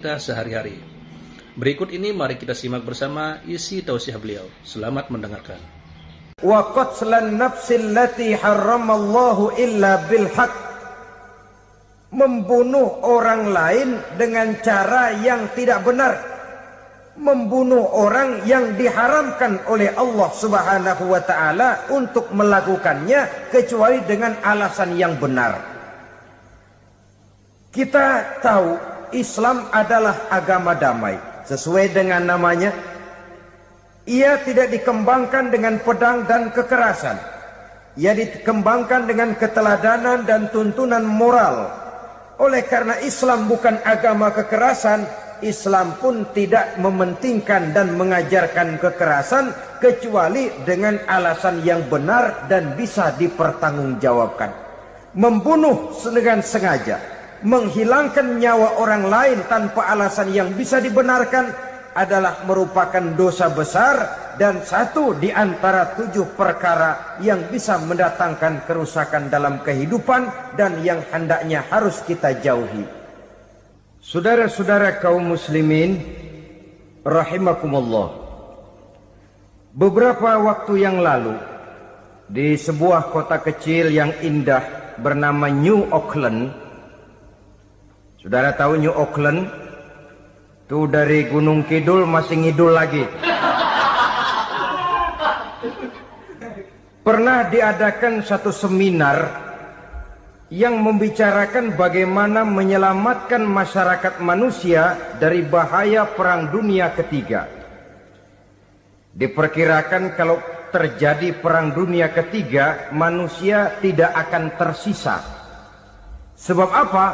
kita sehari-hari. Berikut ini mari kita simak bersama isi tausiah beliau. Selamat mendengarkan. Wa qatlan nafsil lati harramallahu illa bil haq. Membunuh orang lain dengan cara yang tidak benar. Membunuh orang yang diharamkan oleh Allah Subhanahu wa taala untuk melakukannya kecuali dengan alasan yang benar. Kita tahu Islam adalah agama damai. Sesuai dengan namanya, ia tidak dikembangkan dengan pedang dan kekerasan. Ia dikembangkan dengan keteladanan dan tuntunan moral. Oleh karena Islam bukan agama kekerasan, Islam pun tidak mementingkan dan mengajarkan kekerasan kecuali dengan alasan yang benar dan bisa dipertanggungjawabkan. Membunuh dengan sengaja, menghilangkan nyawa orang lain tanpa alasan yang bisa dibenarkan adalah merupakan dosa besar dan satu di antara 7 perkara yang bisa mendatangkan kerusakan dalam kehidupan dan yang hendaknya harus kita jauhi. Saudara-saudara kaum muslimin rahimakumullah, beberapa waktu yang lalu di sebuah kota kecil yang indah bernama New Auckland. Saudara tahu New Auckland? Itu dari Gunung Kidul masih ngidul lagi. Pernah diadakan satu seminar yang membicarakan bagaimana menyelamatkan masyarakat manusia dari bahaya Perang Dunia Ketiga. Diperkirakan kalau terjadi Perang Dunia Ketiga, manusia tidak akan tersisa. Sebab apa?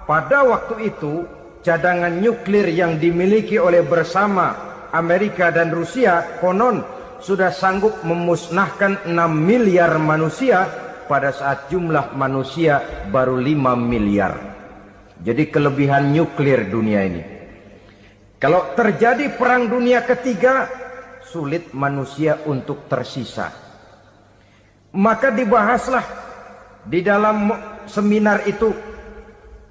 Pada waktu itu, cadangan nuklir yang dimiliki oleh bersama Amerika dan Rusia konon sudah sanggup memusnahkan 6 miliar manusia pada saat jumlah manusia baru 5 miliar. Jadi kelebihan nuklir dunia ini. Kalau terjadi Perang Dunia Ketiga, sulit manusia untuk tersisa. Maka dibahaslah di dalam seminar itu,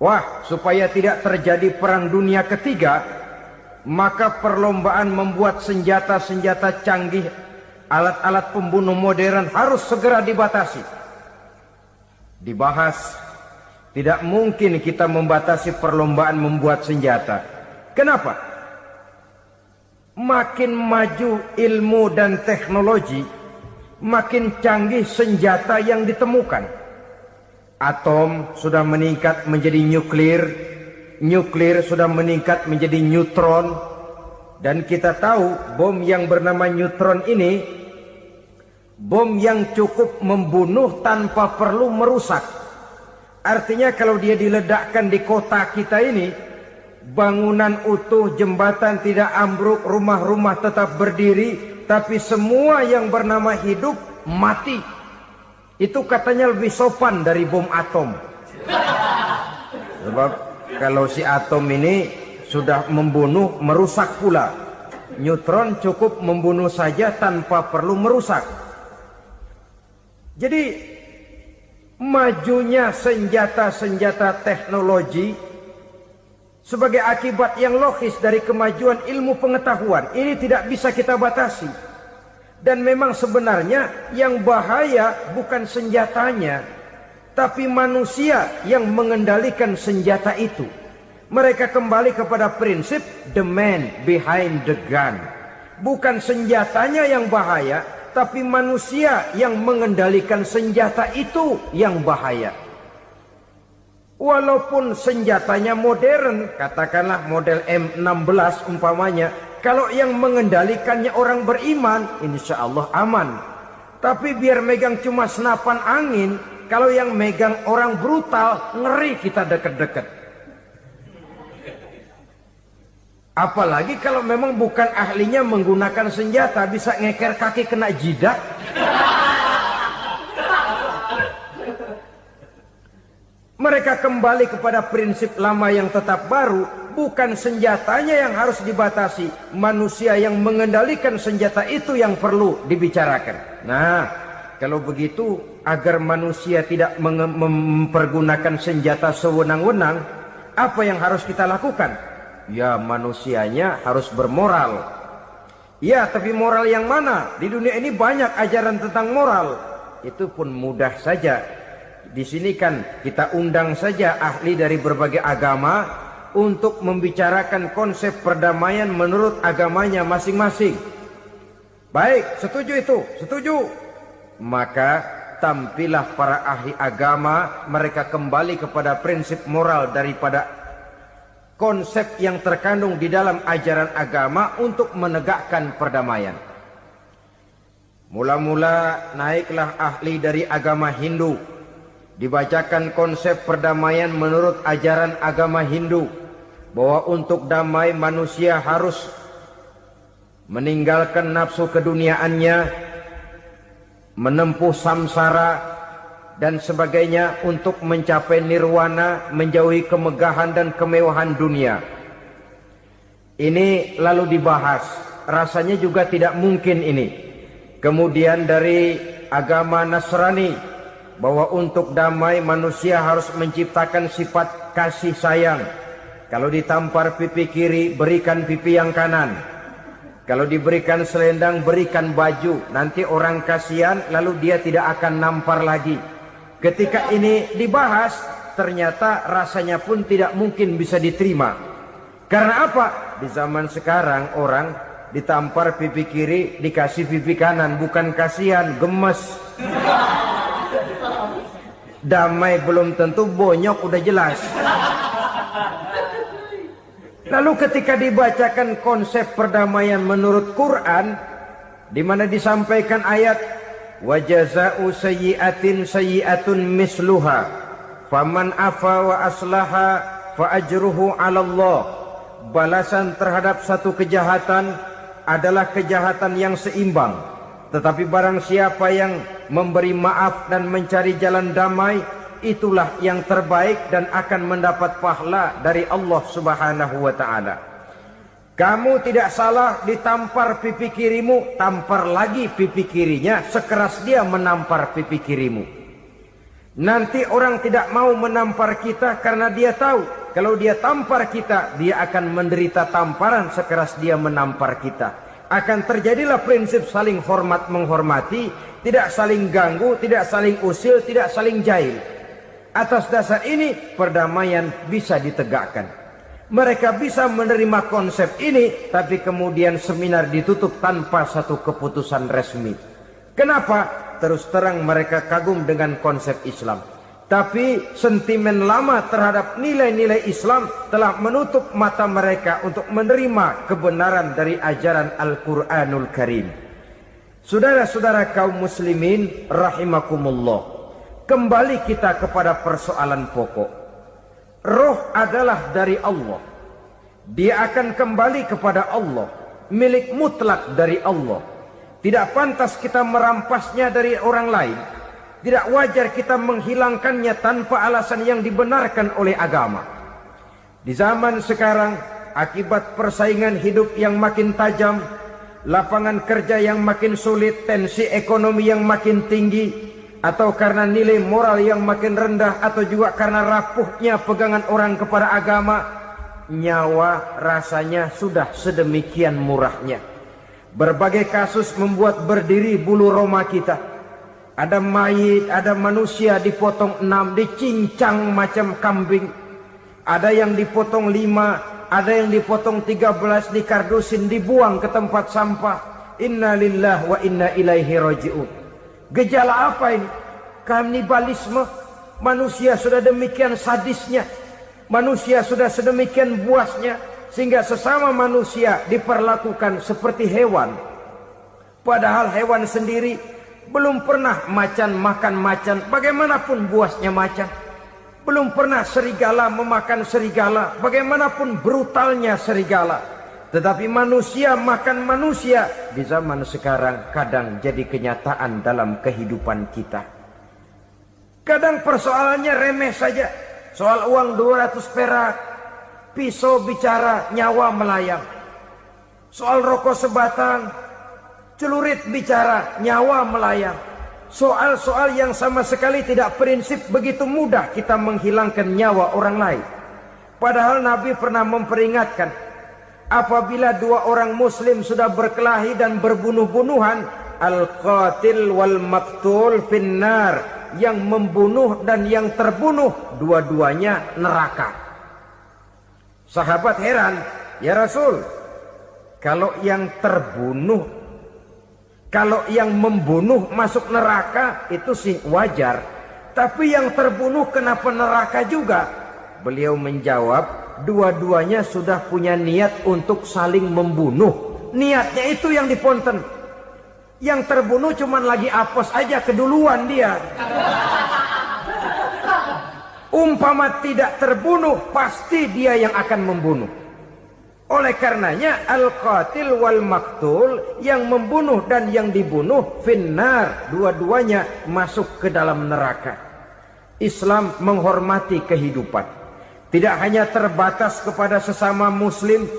wah, supaya tidak terjadi Perang Dunia Ketiga, maka perlombaan membuat senjata-senjata canggih, alat-alat pembunuh modern harus segera dibatasi. Dibahas, tidak mungkin kita membatasi perlombaan membuat senjata. Kenapa? Makin maju ilmu dan teknologi, makin canggih senjata yang ditemukan. Atom sudah meningkat menjadi nuklir, nuklir sudah meningkat menjadi neutron, dan kita tahu bom yang bernama neutron ini bom yang cukup membunuh tanpa perlu merusak. Artinya kalau dia diledakkan di kota kita ini, bangunan utuh, jembatan tidak ambruk, rumah-rumah tetap berdiri, tapi semua yang bernama hidup mati. Itu katanya lebih sopan dari bom atom. Sebab kalau si atom ini sudah membunuh, merusak pula. Neutron cukup membunuh saja tanpa perlu merusak. Jadi majunya senjata-senjata teknologi sebagai akibat yang logis dari kemajuan ilmu pengetahuan ini tidak bisa kita batasi. Dan memang sebenarnya yang bahaya bukan senjatanya, tapi manusia yang mengendalikan senjata itu. Mereka kembali kepada prinsip the man behind the gun. Bukan senjatanya yang bahaya, tapi manusia yang mengendalikan senjata itu yang bahaya. Walaupun senjatanya modern, katakanlah model M16 umpamanya, kalau yang mengendalikannya orang beriman, insya Allah aman. Tapi biar megang cuma senapan angin, kalau yang megang orang brutal, ngeri kita deket-deket. Apalagi kalau memang bukan ahlinya menggunakan senjata, bisa ngeker kaki kena jidat. Mereka kembali kepada prinsip lama yang tetap baru, bukan senjatanya yang harus dibatasi, manusia yang mengendalikan senjata itu yang perlu dibicarakan. Nah, kalau begitu agar manusia tidak mempergunakan senjata sewenang-wenang, apa yang harus kita lakukan? Ya, manusianya harus bermoral. Ya, tapi moral yang mana? Di dunia ini banyak ajaran tentang moral. Itu pun mudah saja. Di sini kan kita undang saja ahli dari berbagai agama untuk membicarakan konsep perdamaian menurut agamanya masing-masing. Baik, setuju itu, setuju. Maka tampillah para ahli agama, mereka kembali kepada prinsip moral daripada konsep yang terkandung di dalam ajaran agama untuk menegakkan perdamaian. Mula-mula naiklah ahli dari agama Hindu, dibacakan konsep perdamaian menurut ajaran agama Hindu, bahwa untuk damai manusia harus meninggalkan nafsu keduniaannya, menempuh samsara dan sebagainya untuk mencapai nirwana, menjauhi kemegahan dan kemewahan dunia. Ini lalu dibahas, rasanya juga tidak mungkin ini. Kemudian dari agama Nasrani, bahwa untuk damai manusia harus menciptakan sifat kasih sayang. Kalau ditampar pipi kiri, berikan pipi yang kanan. Kalau diberikan selendang, berikan baju. Nanti orang kasihan, lalu dia tidak akan nampar lagi. Ketika ini dibahas, ternyata rasanya pun tidak mungkin bisa diterima. Karena apa? Di zaman sekarang orang ditampar pipi kiri, dikasih pipi kanan. Bukan kasihan, gemes. Damai belum tentu, bonyok udah jelas. Lalu ketika dibacakan konsep perdamaian menurut Quran, di mana disampaikan ayat wa jazaa'u sayyi'atin sayyi'atun misluha faman afa wa aslaha fa ajruhu 'ala Allah. Balasan terhadap satu kejahatan adalah kejahatan yang seimbang, tetapi barang siapa yang memberi maaf dan mencari jalan damai, itulah yang terbaik dan akan mendapat pahala dari Allah Subhanahu wa taala. Kamu tidak salah ditampar pipi kirimu, tampar lagi pipi kirinya sekeras dia menampar pipi kirimu. Nanti orang tidak mau menampar kita karena dia tahu kalau dia tampar kita, dia akan menderita tamparan sekeras dia menampar kita. Akan terjadilah prinsip saling hormat menghormati, tidak saling ganggu, tidak saling usil, tidak saling jahil. Atas dasar ini perdamaian bisa ditegakkan. Mereka bisa menerima konsep ini, tapi kemudian seminar ditutup tanpa satu keputusan resmi. Kenapa? Terus terang mereka kagum dengan konsep Islam, tapi sentimen lama terhadap nilai-nilai Islam telah menutup mata mereka untuk menerima kebenaran dari ajaran Al-Quranul Karim. Saudara-saudara kaum muslimin rahimakumullah, kembali kita kepada persoalan pokok. Roh adalah dari Allah. Dia akan kembali kepada Allah, milik mutlak dari Allah. Tidak pantas kita merampasnya dari orang lain. Tidak wajar kita menghilangkannya tanpa alasan yang dibenarkan oleh agama. Di zaman sekarang, akibat persaingan hidup yang makin tajam, lapangan kerja yang makin sulit, tensi ekonomi yang makin tinggi, atau karena nilai moral yang makin rendah, atau juga karena rapuhnya pegangan orang kepada agama, nyawa rasanya sudah sedemikian murahnya. Berbagai kasus membuat berdiri bulu roma kita. Ada mayit, ada manusia dipotong 6, dicincang macam kambing. Ada yang dipotong 5, ada yang dipotong 13, dikardusin, dibuang ke tempat sampah. Inna lillahi wa inna ilaihi raji'un. Gejala apa ini? Kanibalisme. Manusia sudah demikian sadisnya, manusia sudah sedemikian buasnya, sehingga sesama manusia diperlakukan seperti hewan. Padahal hewan sendiri belum pernah macan makan macan, bagaimanapun buasnya macan. Belum pernah serigala memakan serigala, bagaimanapun brutalnya serigala. Tetapi manusia makan manusia di zaman sekarang kadang jadi kenyataan dalam kehidupan kita. Kadang persoalannya remeh saja. Soal uang 200 perak, pisau bicara, nyawa melayang. Soal rokok sebatang, celurit bicara, nyawa melayang. Soal-soal yang sama sekali tidak prinsip, begitu mudah kita menghilangkan nyawa orang lain. Padahal Nabi pernah memperingatkan, apabila dua orang muslim sudah berkelahi dan berbunuh-bunuhan, al-qatil wal maktul finnar, yang membunuh dan yang terbunuh dua-duanya neraka. Sahabat heran, ya Rasul, kalau yang terbunuh, kalau yang membunuh masuk neraka itu sih wajar, tapi yang terbunuh kenapa neraka juga? Beliau menjawab, dua-duanya sudah punya niat untuk saling membunuh. Niatnya itu yang diponten. Yang terbunuh cuman lagi apes aja, keduluan dia. Umpama tidak terbunuh, pasti dia yang akan membunuh. Oleh karenanya al-qatil wal maktul, yang membunuh dan yang dibunuh finnar, dua-duanya masuk ke dalam neraka. Islam menghormati kehidupan, tidak hanya terbatas kepada sesama muslim,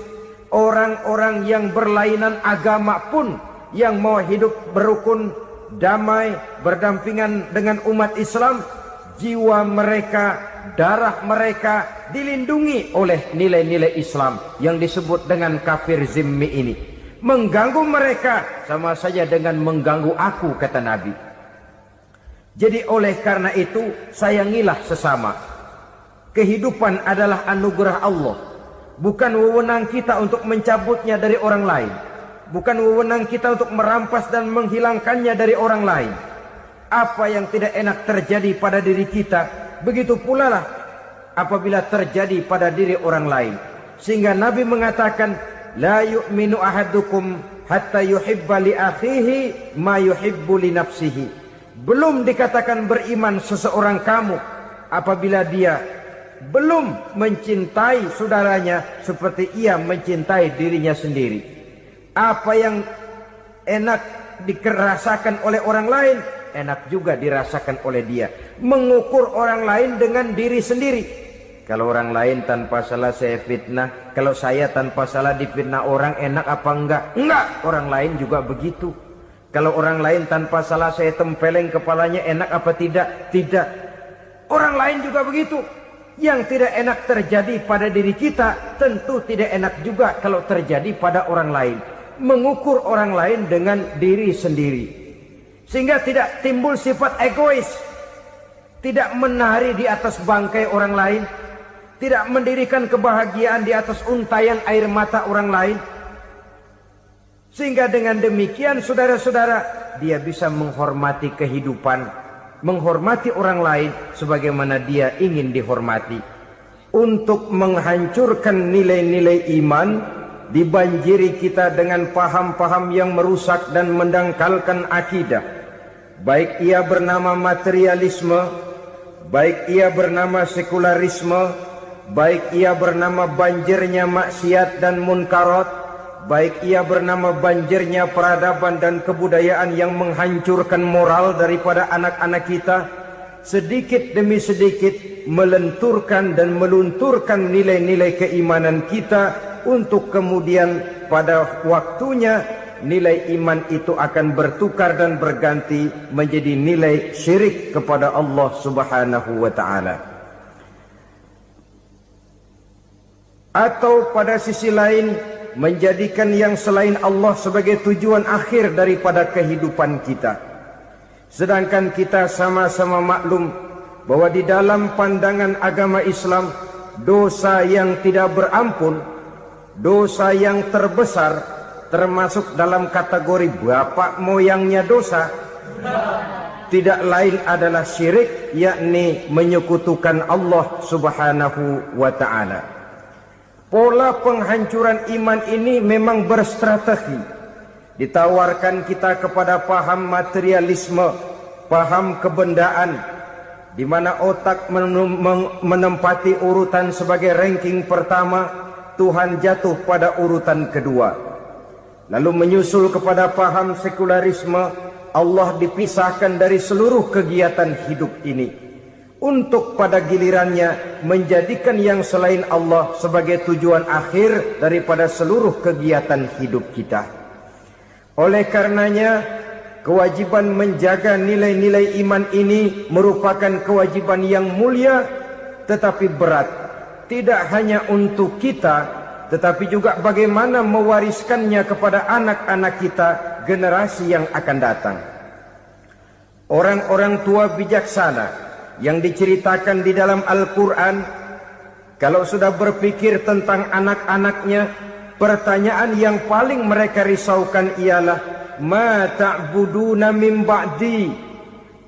orang-orang yang berlainan agama pun yang mau hidup berukun, damai, berdampingan dengan umat Islam, jiwa mereka, darah mereka dilindungi oleh nilai-nilai Islam yang disebut dengan kafir zimmi ini. Mengganggu mereka sama saja dengan mengganggu aku, kata Nabi. Jadi oleh karena itu, sayangilah sesama. Kehidupan adalah anugerah Allah, bukan wewenang kita untuk mencabutnya dari orang lain, bukan wewenang kita untuk merampas dan menghilangkannya dari orang lain. Apa yang tidak enak terjadi pada diri kita, begitu pula lah apabila terjadi pada diri orang lain. Sehingga Nabi mengatakan, la yu'minu ahadukum hatta yuhibba li akhihi ma yuhibbu li nafsihi. Belum dikatakan beriman seseorang kamu apabila dia belum mencintai saudaranya seperti ia mencintai dirinya sendiri. Apa yang enak dirasakan oleh orang lain, enak juga dirasakan oleh dia. Mengukur orang lain dengan diri sendiri. Kalau orang lain tanpa salah saya fitnah, kalau saya tanpa salah difitnah orang, enak apa enggak? Enggak, orang lain juga begitu. Kalau orang lain tanpa salah saya tempeleng kepalanya, enak apa tidak? Tidak. Orang lain juga begitu. Yang tidak enak terjadi pada diri kita, tentu tidak enak juga kalau terjadi pada orang lain. Mengukur orang lain dengan diri sendiri, sehingga tidak timbul sifat egois, tidak menari di atas bangkai orang lain, tidak mendirikan kebahagiaan di atas untayan air mata orang lain. Sehingga dengan demikian saudara-saudara, dia bisa menghormati kehidupan, menghormati orang lain sebagaimana dia ingin dihormati. Untuk menghancurkan nilai-nilai iman, dibanjiri kita dengan paham-paham yang merusak dan mendangkalkan akidah. Baik ia bernama materialisme, baik ia bernama sekularisme, baik ia bernama banjirnya maksiat dan munkarat, baik ia bernama banjirnya peradaban dan kebudayaan yang menghancurkan moral daripada anak-anak kita, sedikit demi sedikit melenturkan dan melunturkan nilai-nilai keimanan kita, untuk kemudian pada waktunya nilai iman itu akan bertukar dan berganti menjadi nilai syirik kepada Allah Subhanahu wa ta'ala. Atau pada sisi lain, menjadikan yang selain Allah sebagai tujuan akhir daripada kehidupan kita. Sedangkan kita sama-sama maklum bahwa di dalam pandangan agama Islam, dosa yang tidak berampun, dosa yang terbesar, termasuk dalam kategori bapak moyangnya dosa, tidak lain adalah syirik, yakni menyekutukan Allah Subhanahu wa ta'ala. Pola penghancuran iman ini memang berstrategi. Ditawarkan kita kepada paham materialisme, paham kebendaan, di mana otak menempati urutan sebagai ranking pertama, Tuhan jatuh pada urutan kedua. Lalu menyusul kepada paham sekularisme, Allah dipisahkan dari seluruh kegiatan hidup ini, untuk pada gilirannya menjadikan yang selain Allah sebagai tujuan akhir daripada seluruh kegiatan hidup kita. Oleh karenanya, kewajiban menjaga nilai-nilai iman ini merupakan kewajiban yang mulia tetapi berat. tidak hanya untuk kita, tetapi juga bagaimana mewariskannya kepada anak-anak kita, generasi yang akan datang. Orang-orang tua bijaksana yang diceritakan di dalam Al-Quran, kalau sudah berpikir tentang anak-anaknya, pertanyaan yang paling mereka risaukan ialah, ma ta'buduna min ba'di.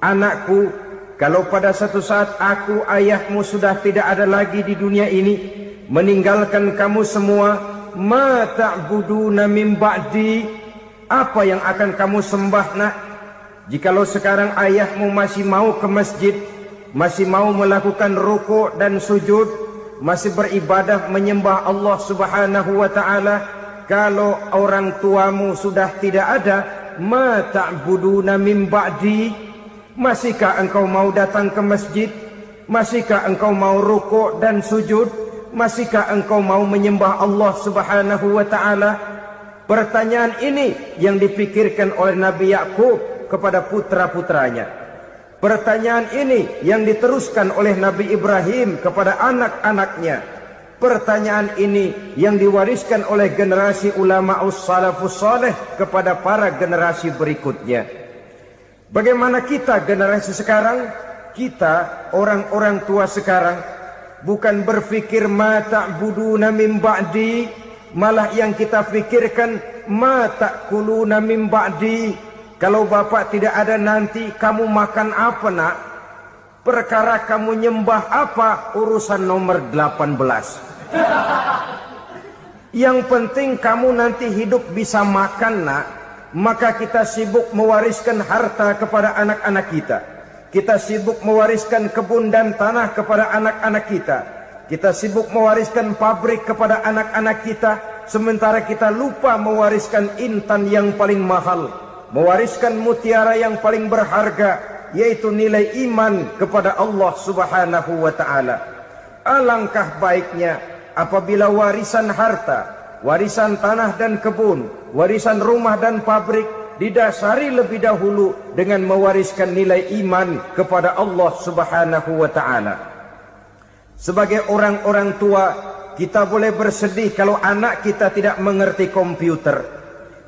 Anakku, kalau pada satu saat aku, ayahmu sudah tidak ada lagi di dunia ini, meninggalkan kamu semua, ma ta'buduna min ba'di, apa yang akan kamu sembah nak? Jikalau sekarang ayahmu masih mau ke masjid, masih mau melakukan rukuk dan sujud, masih beribadah menyembah Allah Subhanahu wa ta'ala, kalau orang tuamu sudah tidak ada, ma ta'buduna min ba'di, masihkah engkau mau datang ke masjid? Masihkah engkau mau rukuk dan sujud? Masihkah engkau mau menyembah Allah Subhanahu wa ta'ala? Pertanyaan ini yang dipikirkan oleh Nabi Yakub kepada putra-putranya. Pertanyaan ini yang diteruskan oleh Nabi Ibrahim kepada anak-anaknya. Pertanyaan ini yang diwariskan oleh generasi ulama'us salafus saleh kepada para generasi berikutnya. Bagaimana kita generasi sekarang? Kita orang-orang tua sekarang bukan berfikir ma ta'buduna min ba'di, malah yang kita fikirkan ma ta'kuluna min ba'di. Kalau bapak tidak ada nanti kamu makan apa nak? Perkara kamu nyembah apa, urusan nomor 18. Yang penting kamu nanti hidup bisa makan nak. Maka kita sibuk mewariskan harta kepada anak-anak kita. Kita sibuk mewariskan kebun dan tanah kepada anak-anak kita. Kita sibuk mewariskan pabrik kepada anak-anak kita, sementara kita lupa mewariskan intan yang paling mahal, mewariskan mutiara yang paling berharga, yaitu nilai iman kepada Allah Subhanahu wa ta'ala. Alangkah baiknya apabila warisan harta, warisan tanah dan kebun, warisan rumah dan pabrik didasari lebih dahulu dengan mewariskan nilai iman kepada Allah Subhanahu wa ta'ala. Sebagai orang-orang tua, kita boleh bersedih kalau anak kita tidak mengerti komputer.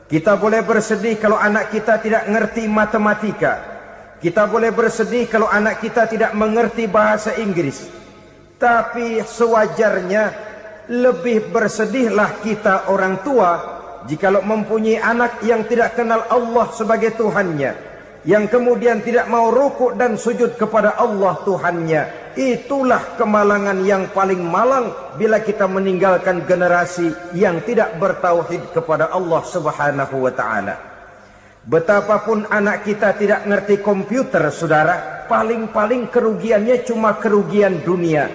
Kita boleh bersedih kalau anak kita tidak mengerti matematika. Kita boleh bersedih kalau anak kita tidak mengerti bahasa Inggris. Tapi sewajarnya lebih bersedihlah kita orang tua jikalau mempunyai anak yang tidak kenal Allah sebagai Tuhannya, yang kemudian tidak mau rukuk dan sujud kepada Allah Tuhannya. Itulah kemalangan yang paling malang bila kita meninggalkan generasi yang tidak bertauhid kepada Allah Subhanahu wa ta'ala. Betapapun anak kita tidak ngerti komputer, saudara, paling-paling kerugiannya cuma kerugian dunia.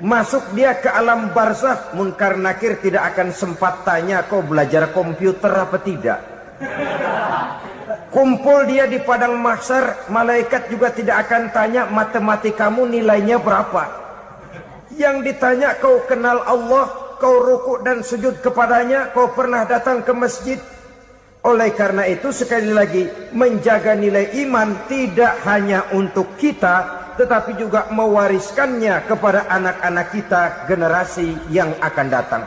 Masuk dia ke alam barzakh, munkar nakir tidak akan sempat tanya kau belajar komputer apa tidak. Kumpul dia di padang mahsyar, malaikat juga tidak akan tanya matematikamu nilainya berapa. Yang ditanya kau kenal Allah, kau rukuk dan sujud kepadanya, kau pernah datang ke masjid. Oleh karena itu sekali lagi, menjaga nilai iman tidak hanya untuk kita, tetapi juga mewariskannya kepada anak-anak kita, generasi yang akan datang.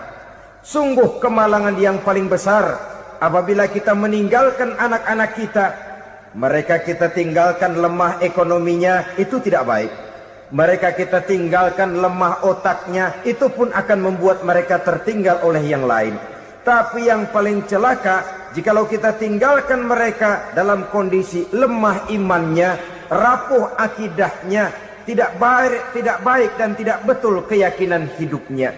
Sungguh kemalangan yang paling besar apabila kita meninggalkan anak-anak kita. Mereka kita tinggalkan lemah ekonominya, itu tidak baik. Mereka kita tinggalkan lemah otaknya, itu pun akan membuat mereka tertinggal oleh yang lain. Tapi yang paling celaka, jikalau kita tinggalkan mereka dalam kondisi lemah imannya, rapuh akidahnya, tidak baik dan tidak betul keyakinan hidupnya.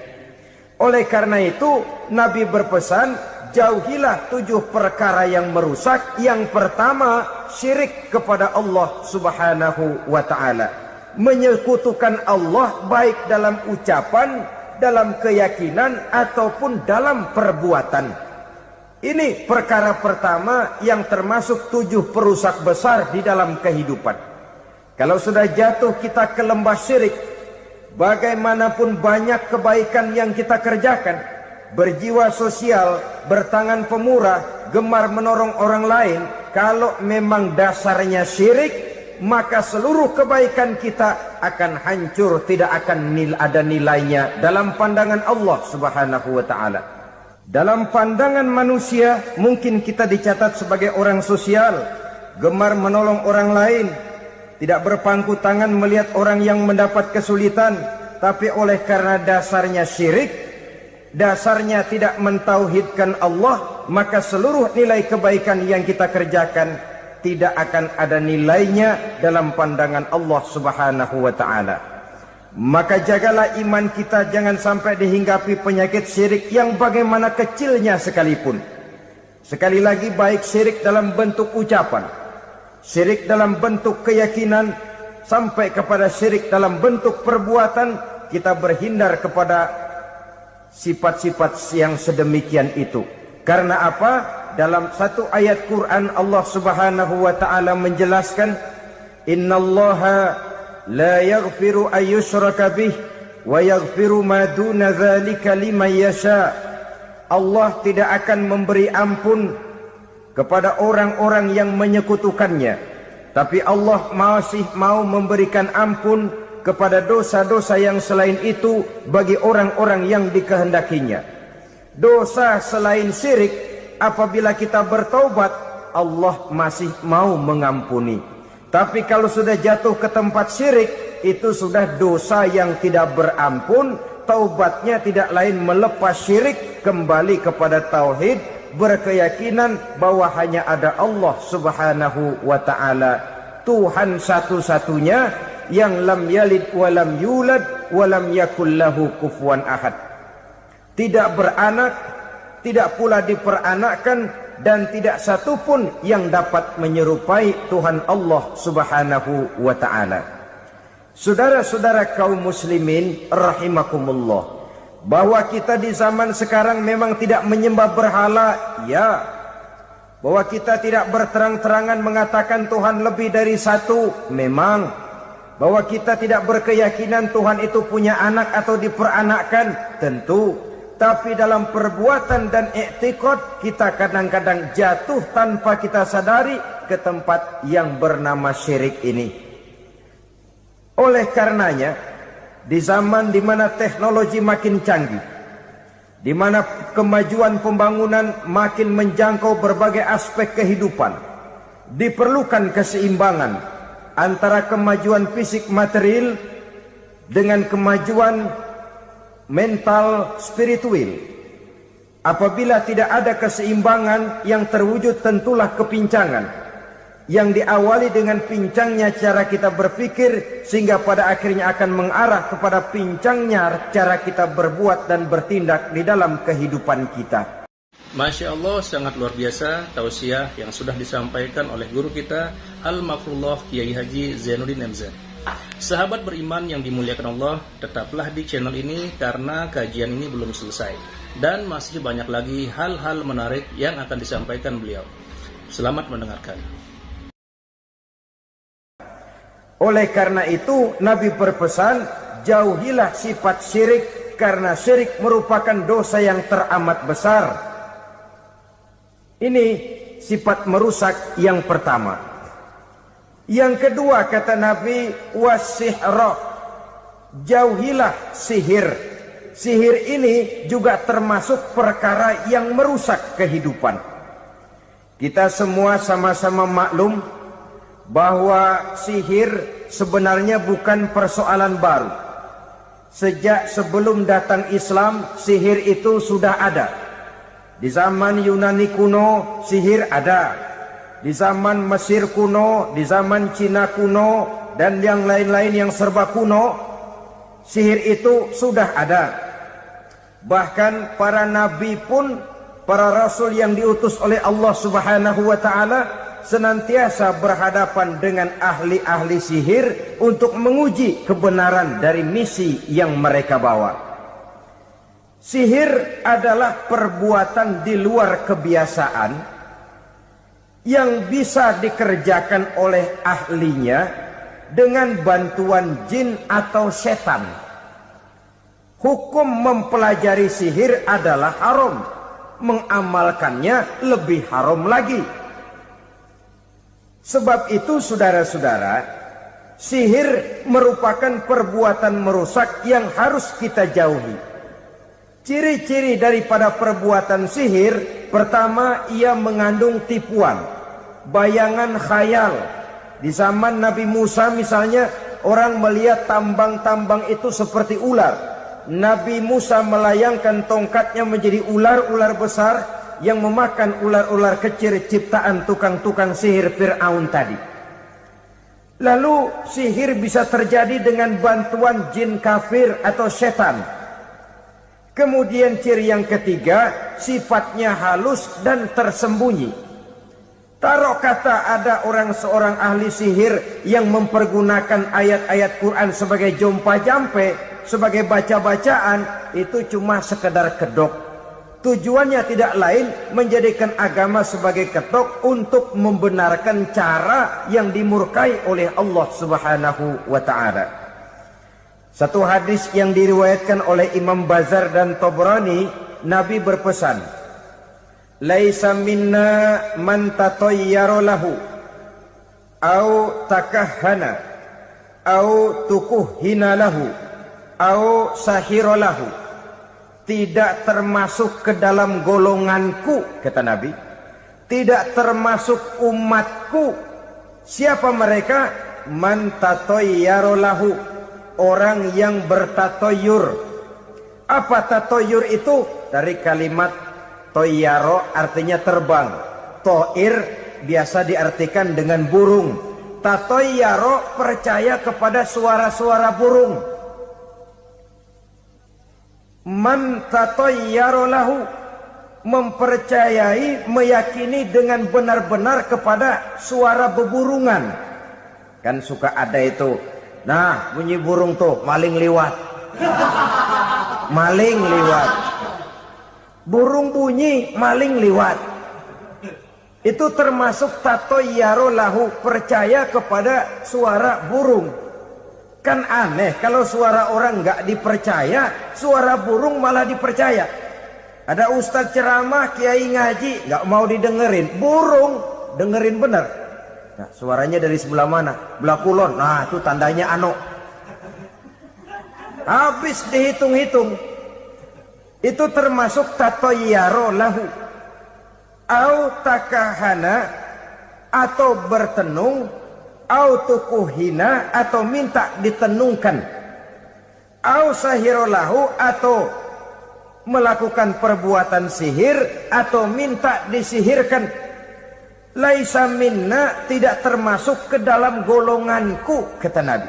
Oleh karena itu Nabi berpesan, jauhilah 7 perkara yang merusak. Yang pertama, syirik kepada Allah Subhanahu wa ta'ala, menyekutukan Allah baik dalam ucapan, dalam keyakinan ataupun dalam perbuatan. Ini perkara pertama yang termasuk 7 perusak besar di dalam kehidupan. Kalau sudah jatuh kita ke lembah syirik, bagaimanapun banyak kebaikan yang kita kerjakan, berjiwa sosial, bertangan pemurah, gemar menolong orang lain, kalau memang dasarnya syirik, maka seluruh kebaikan kita akan hancur, tidak akan ada nilainya dalam pandangan Allah Subhanahu wa taala. Dalam pandangan manusia mungkin kita dicatat sebagai orang sosial, gemar menolong orang lain, tidak berpangku tangan melihat orang yang mendapat kesulitan, tapi oleh karena dasarnya syirik, dasarnya tidak mentauhidkan Allah, maka seluruh nilai kebaikan yang kita kerjakan tidak akan ada nilainya dalam pandangan Allah Subhanahu wa taala. Maka jagalah iman kita jangan sampai dihinggapi penyakit syirik yang bagaimana kecilnya sekalipun. Sekali lagi, baik syirik dalam bentuk ucapan, syirik dalam bentuk keyakinan, sampai kepada syirik dalam bentuk perbuatan, kita berhindar kepada sifat-sifat yang sedemikian itu. Karena apa? Dalam satu ayat Quran Allah Subhanahu wa taala menjelaskan, innallaha la yaghfiru ayyushraka bih wa yaghfiru ma duna dzalika liman yasha. Allah tidak akan memberi ampun kepada orang-orang yang menyekutukannya, tapi Allah masih mau memberikan ampun kepada dosa-dosa yang selain itu bagi orang-orang yang dikehendakinya. Dosa selain syirik, apabila kita bertaubat, Allah masih mau mengampuni. Tapi kalau sudah jatuh ke tempat syirik, itu sudah dosa yang tidak berampun. Taubatnya tidak lain melepas syirik, kembali kepada tauhid, berkeyakinan bahwa hanya ada Allah Subhanahu wa taala, Tuhan satu-satunya yang lam yalid wa lam yulad wa lam yakul lahu kufuwan ahad. Tidak beranak, tidak pula diperanakkan, dan tidak satupun yang dapat menyerupai Tuhan Allah Subhanahu wa taala. Saudara-saudara kaum muslimin rahimakumullah, bahwa kita di zaman sekarang memang tidak menyembah berhala, ya. Bahwa kita tidak berterang-terangan mengatakan Tuhan lebih dari satu, memang. Bahwa kita tidak berkeyakinan Tuhan itu punya anak atau diperanakkan, tentu. Tapi dalam perbuatan dan i'tiqad kita kadang-kadang jatuh tanpa kita sadari ke tempat yang bernama syirik ini. Oleh karenanya, di zaman di mana teknologi makin canggih, di mana kemajuan pembangunan makin menjangkau berbagai aspek kehidupan, diperlukan keseimbangan antara kemajuan fisik material dengan kemajuan mental spiritual. Apabila tidak ada keseimbangan yang terwujud, tentulah kepincangan yang diawali dengan pincangnya cara kita berpikir, sehingga pada akhirnya akan mengarah kepada pincangnya cara kita berbuat dan bertindak di dalam kehidupan kita. Masya Allah, sangat luar biasa tausiah yang sudah disampaikan oleh guru kita Al-Mafrullah Kiai Haji Zainuddin MZ. Sahabat beriman yang dimuliakan Allah, tetaplah di channel ini karena kajian ini belum selesai dan masih banyak lagi hal-hal menarik yang akan disampaikan beliau. Selamat mendengarkan. Oleh karena itu Nabi berpesan, jauhilah sifat syirik, karena syirik merupakan dosa yang teramat besar. Ini sifat merusak yang pertama. Yang kedua, kata Nabi, wasihra, jauhilah sihir. Sihir ini juga termasuk perkara yang merusak kehidupan. Kita semua sama-sama maklum bahwa sihir sebenarnya bukan persoalan baru. Sejak sebelum datang Islam, sihir itu sudah ada. Di zaman Yunani kuno, sihir ada. Di zaman Mesir kuno, di zaman Cina kuno, dan yang lain-lain yang serba kuno, sihir itu sudah ada. Bahkan para nabi pun, para rasul yang diutus oleh Allah Subhanahu wa taala, senantiasa berhadapan dengan ahli-ahli sihir untuk menguji kebenaran dari misi yang mereka bawa. Sihir adalah perbuatan di luar kebiasaan yang bisa dikerjakan oleh ahlinya dengan bantuan jin atau setan. Hukum mempelajari sihir adalah haram, mengamalkannya lebih haram lagi. Sebab itu saudara-saudara, Sihir merupakan perbuatan merusak yang harus kita jauhi. Ciri-ciri daripada perbuatan sihir, pertama, ia mengandung tipuan, bayangan khayal. Di zaman Nabi Musa misalnya, orang melihat tambang-tambang itu seperti ular. Nabi Musa melayangkan tongkatnya menjadi ular-ular besar yang memakan ular-ular kecil ciptaan tukang-tukang sihir Fir'aun tadi. Lalu sihir bisa terjadi dengan bantuan jin kafir atau setan. Kemudian ciri yang ketiga, sifatnya halus dan tersembunyi. Taruh kata ada seorang ahli sihir yang mempergunakan ayat-ayat Quran sebagai jompa-jampe, sebagai baca-bacaan, itu cuma sekedar kedok. Tujuannya tidak lain menjadikan agama sebagai ketok untuk membenarkan cara yang dimurkai oleh Allah Subhanahu wa ta'ala. Satu hadis yang diriwayatkan oleh Imam Bazar dan Tabrani, Nabi berpesan, "Laisa minna man tatayyara lahu au takahhana au tukuhhina lahu au sahira lahu." Tidak termasuk ke dalam golonganku, kata Nabi. Tidak termasuk umatku. Siapa mereka? Man tatayyara lahu, orang yang bertatoyur. Apa tatoyur itu? Dari kalimat toyaro, artinya terbang. Toir biasa diartikan dengan burung. Tatoyaro percaya kepada suara-suara burung. Man tatayyara lahu, mempercayai, meyakini dengan benar-benar kepada suara beburungan. Kan suka ada itu, nah bunyi burung tuh, maling liwat. Maling liwat. Burung bunyi, maling liwat. Itu termasuk tatayyara lahu, percaya kepada suara burung. Kan aneh kalau suara orang nggak dipercaya, suara burung malah dipercaya. Ada ustadz ceramah, kiai ngaji, nggak mau didengerin, burung dengerin bener. Nah, suaranya dari sebelah mana? Belah kulon. Nah, itu tandanya ano. Habis dihitung-hitung. Itu termasuk tatayyara lahu. Au takahana, atau bertenung, au tukuhina, atau minta ditenungkan, au sahirolahu, atau melakukan perbuatan sihir, atau minta disihirkan. Laisa minna, tidak termasuk ke dalam golonganku, kata Nabi.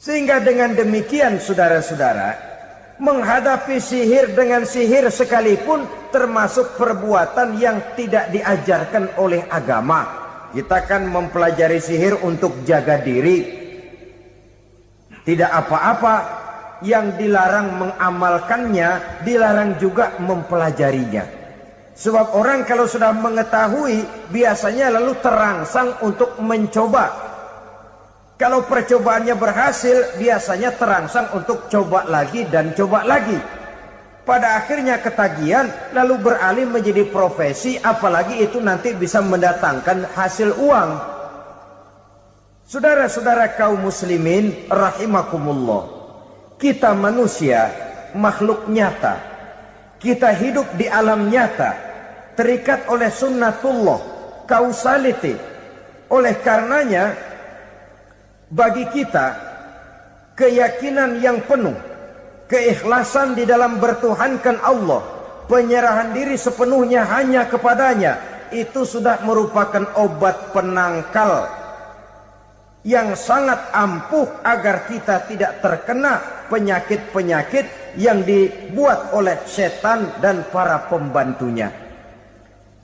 Sehingga dengan demikian saudara-saudara, menghadapi sihir dengan sihir sekalipun termasuk perbuatan yang tidak diajarkan oleh agama. Kita kan mempelajari sihir untuk jaga diri. Tidak apa-apa, yang dilarang mengamalkannya, dilarang juga mempelajarinya. Sebab orang kalau sudah mengetahui, biasanya lalu terangsang untuk mencoba. Kalau percobaannya berhasil, biasanya terangsang untuk coba lagi dan coba lagi. Pada akhirnya ketagihan, lalu beralih menjadi profesi, apalagi itu nanti bisa mendatangkan hasil uang. Saudara-saudara kaum muslimin rahimakumullah, kita manusia makhluk nyata. Kita hidup di alam nyata, terikat oleh sunnatullah, causality. Oleh karenanya, bagi kita keyakinan yang penuh, keikhlasan di dalam bertuhankan Allah, penyerahan diri sepenuhnya hanya kepadanya, itu sudah merupakan obat penangkal yang sangat ampuh agar kita tidak terkena penyakit-penyakit yang dibuat oleh setan dan para pembantunya.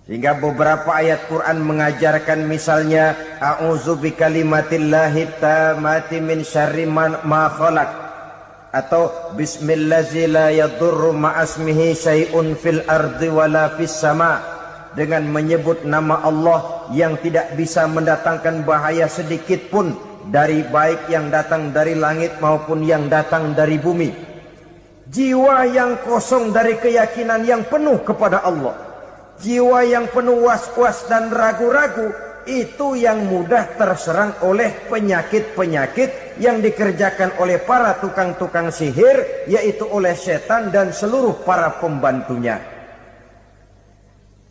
Sehingga beberapa ayat Quran mengajarkan, misalnya a'udzu bikalimatillahi tammati min syarri ma khalaq, atau bismillazi la yadurru ma'asmihi syai'un fil ardi wala fis sama, dengan menyebut nama Allah yang tidak bisa mendatangkan bahaya sedikit pun, dari baik yang datang dari langit maupun yang datang dari bumi. Jiwa yang kosong dari keyakinan yang penuh kepada Allah, jiwa yang penuh was-was dan ragu-ragu, itu yang mudah terserang oleh penyakit-penyakit yang dikerjakan oleh para tukang-tukang sihir, yaitu oleh setan dan seluruh para pembantunya.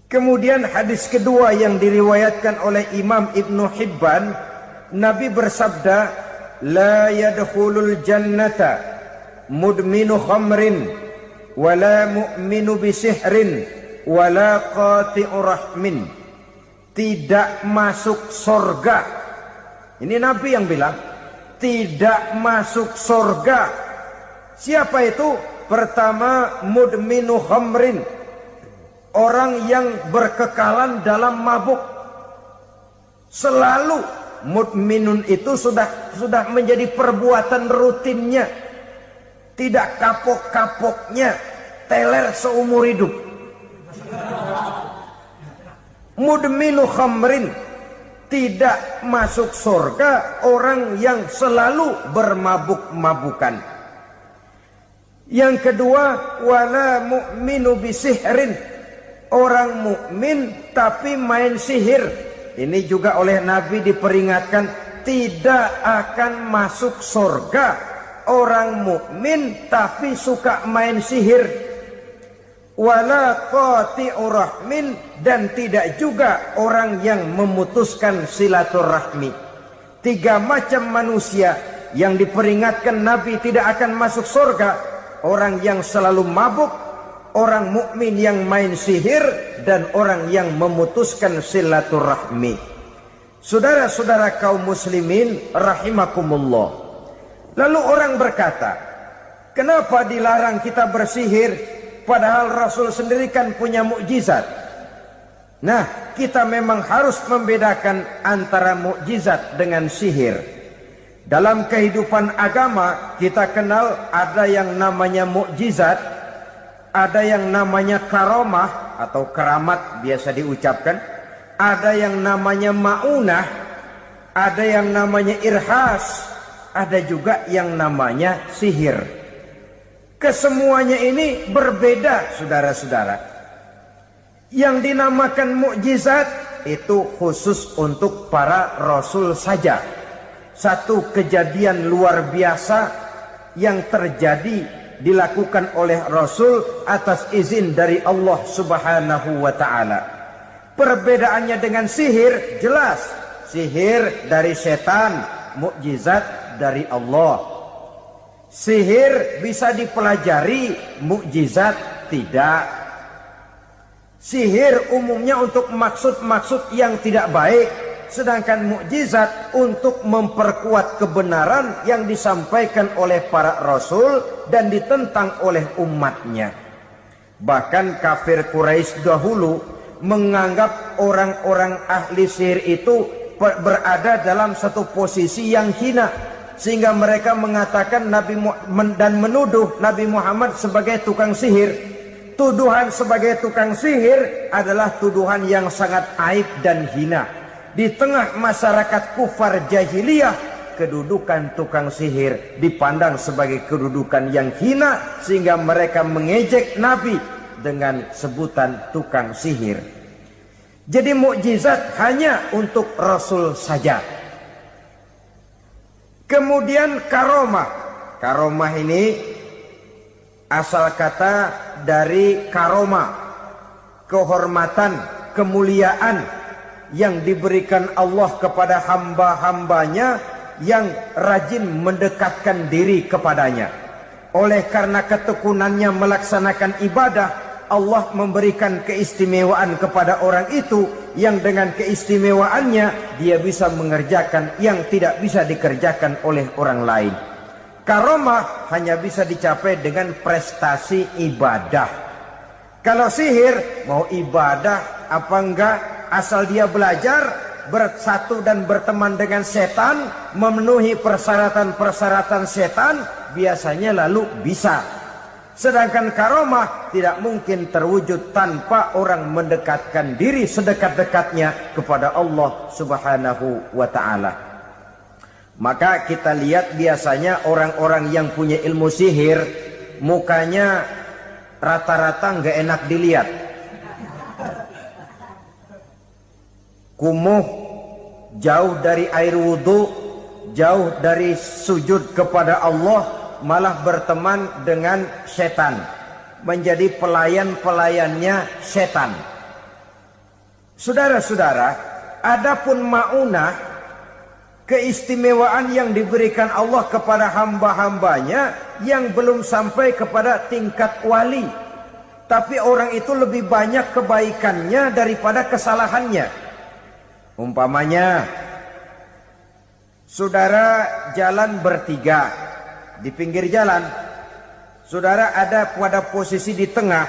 Kemudian hadis kedua yang diriwayatkan oleh Imam Ibnu Hibban, Nabi bersabda, la yadkhulul jannata mudminu khamrin wala mu'minu bisihrin wala qati'u rahmin. Tidak masuk surga. Ini Nabi yang bilang, tidak masuk surga. Siapa itu? Pertama, mudminu khamrin, orang yang berkekalan dalam mabuk. Selalu mudminun itu sudah menjadi perbuatan rutinnya, tidak kapok-kapoknya, teler seumur hidup. Mudminu khamrin, tidak masuk surga orang yang selalu bermabuk-mabukan. Yang kedua, wala mu'minu bisihrin, orang mukmin tapi main sihir. Ini juga oleh Nabi diperingatkan, tidak akan masuk surga orang mukmin tapi suka main sihir. Wala qati'u rahmin, dan tidak juga orang yang memutuskan silaturahmi. Tiga macam manusia yang diperingatkan Nabi tidak akan masuk surga: orang yang selalu mabuk, orang mukmin yang main sihir, dan orang yang memutuskan silaturahmi. Saudara-saudara kaum muslimin rahimakumullah. Lalu orang berkata, kenapa dilarang kita bersihir? Padahal Rasul sendiri kan punya mukjizat. Nah, kita memang harus membedakan antara mukjizat dengan sihir. Dalam kehidupan agama kita kenal ada yang namanya mukjizat, ada yang namanya karomah atau keramat biasa diucapkan, ada yang namanya maunah, ada yang namanya irhas, ada juga yang namanya sihir. Kesemuanya ini berbeda, saudara-saudara. Yang dinamakan mukjizat itu khusus untuk para rasul saja. Satu kejadian luar biasa yang terjadi dilakukan oleh rasul atas izin dari Allah Subhanahu wa taala. Perbedaannya dengan sihir jelas. Sihir dari setan, mukjizat dari Allah. Sihir bisa dipelajari, mukjizat tidak. Sihir umumnya untuk maksud-maksud yang tidak baik, sedangkan mukjizat untuk memperkuat kebenaran yang disampaikan oleh para rasul dan ditentang oleh umatnya. Bahkan kafir Quraisy dahulu menganggap orang-orang ahli sihir itu berada dalam satu posisi yang hina, sehingga mereka mengatakan dan menuduh Nabi Muhammad sebagai tukang sihir. Tuduhan sebagai tukang sihir adalah tuduhan yang sangat aib dan hina. Di tengah masyarakat kufar jahiliyah, kedudukan tukang sihir dipandang sebagai kedudukan yang hina, sehingga mereka mengejek Nabi dengan sebutan tukang sihir. Jadi mukjizat hanya untuk Rasul saja. Kemudian karomah. Karomah ini asal kata dari karomah, kehormatan, kemuliaan yang diberikan Allah kepada hamba-hambanya yang rajin mendekatkan diri kepadanya. Oleh karena ketekunannya melaksanakan ibadah, Allah memberikan keistimewaan kepada orang itu, yang dengan keistimewaannya dia bisa mengerjakan yang tidak bisa dikerjakan oleh orang lain. Karomah hanya bisa dicapai dengan prestasi ibadah. Kalau sihir, mau ibadah apa enggak, asal dia belajar, bersatu dan berteman dengan setan, memenuhi persyaratan-persyaratan setan, biasanya lalu bisa. Sedangkan karomah tidak mungkin terwujud tanpa orang mendekatkan diri sedekat-dekatnya kepada Allah Subhanahu wa ta'ala. Maka kita lihat biasanya orang-orang yang punya ilmu sihir, mukanya rata-rata nggak enak dilihat. Kumuh, jauh dari air wudhu, jauh dari sujud kepada Allah, malah berteman dengan setan, menjadi pelayan-pelayannya setan. Saudara-saudara, adapun maunah, keistimewaan yang diberikan Allah kepada hamba-hambanya yang belum sampai kepada tingkat wali, tapi orang itu lebih banyak kebaikannya daripada kesalahannya. Umpamanya, saudara jalan bertiga di pinggir jalan, saudara ada pada posisi di tengah,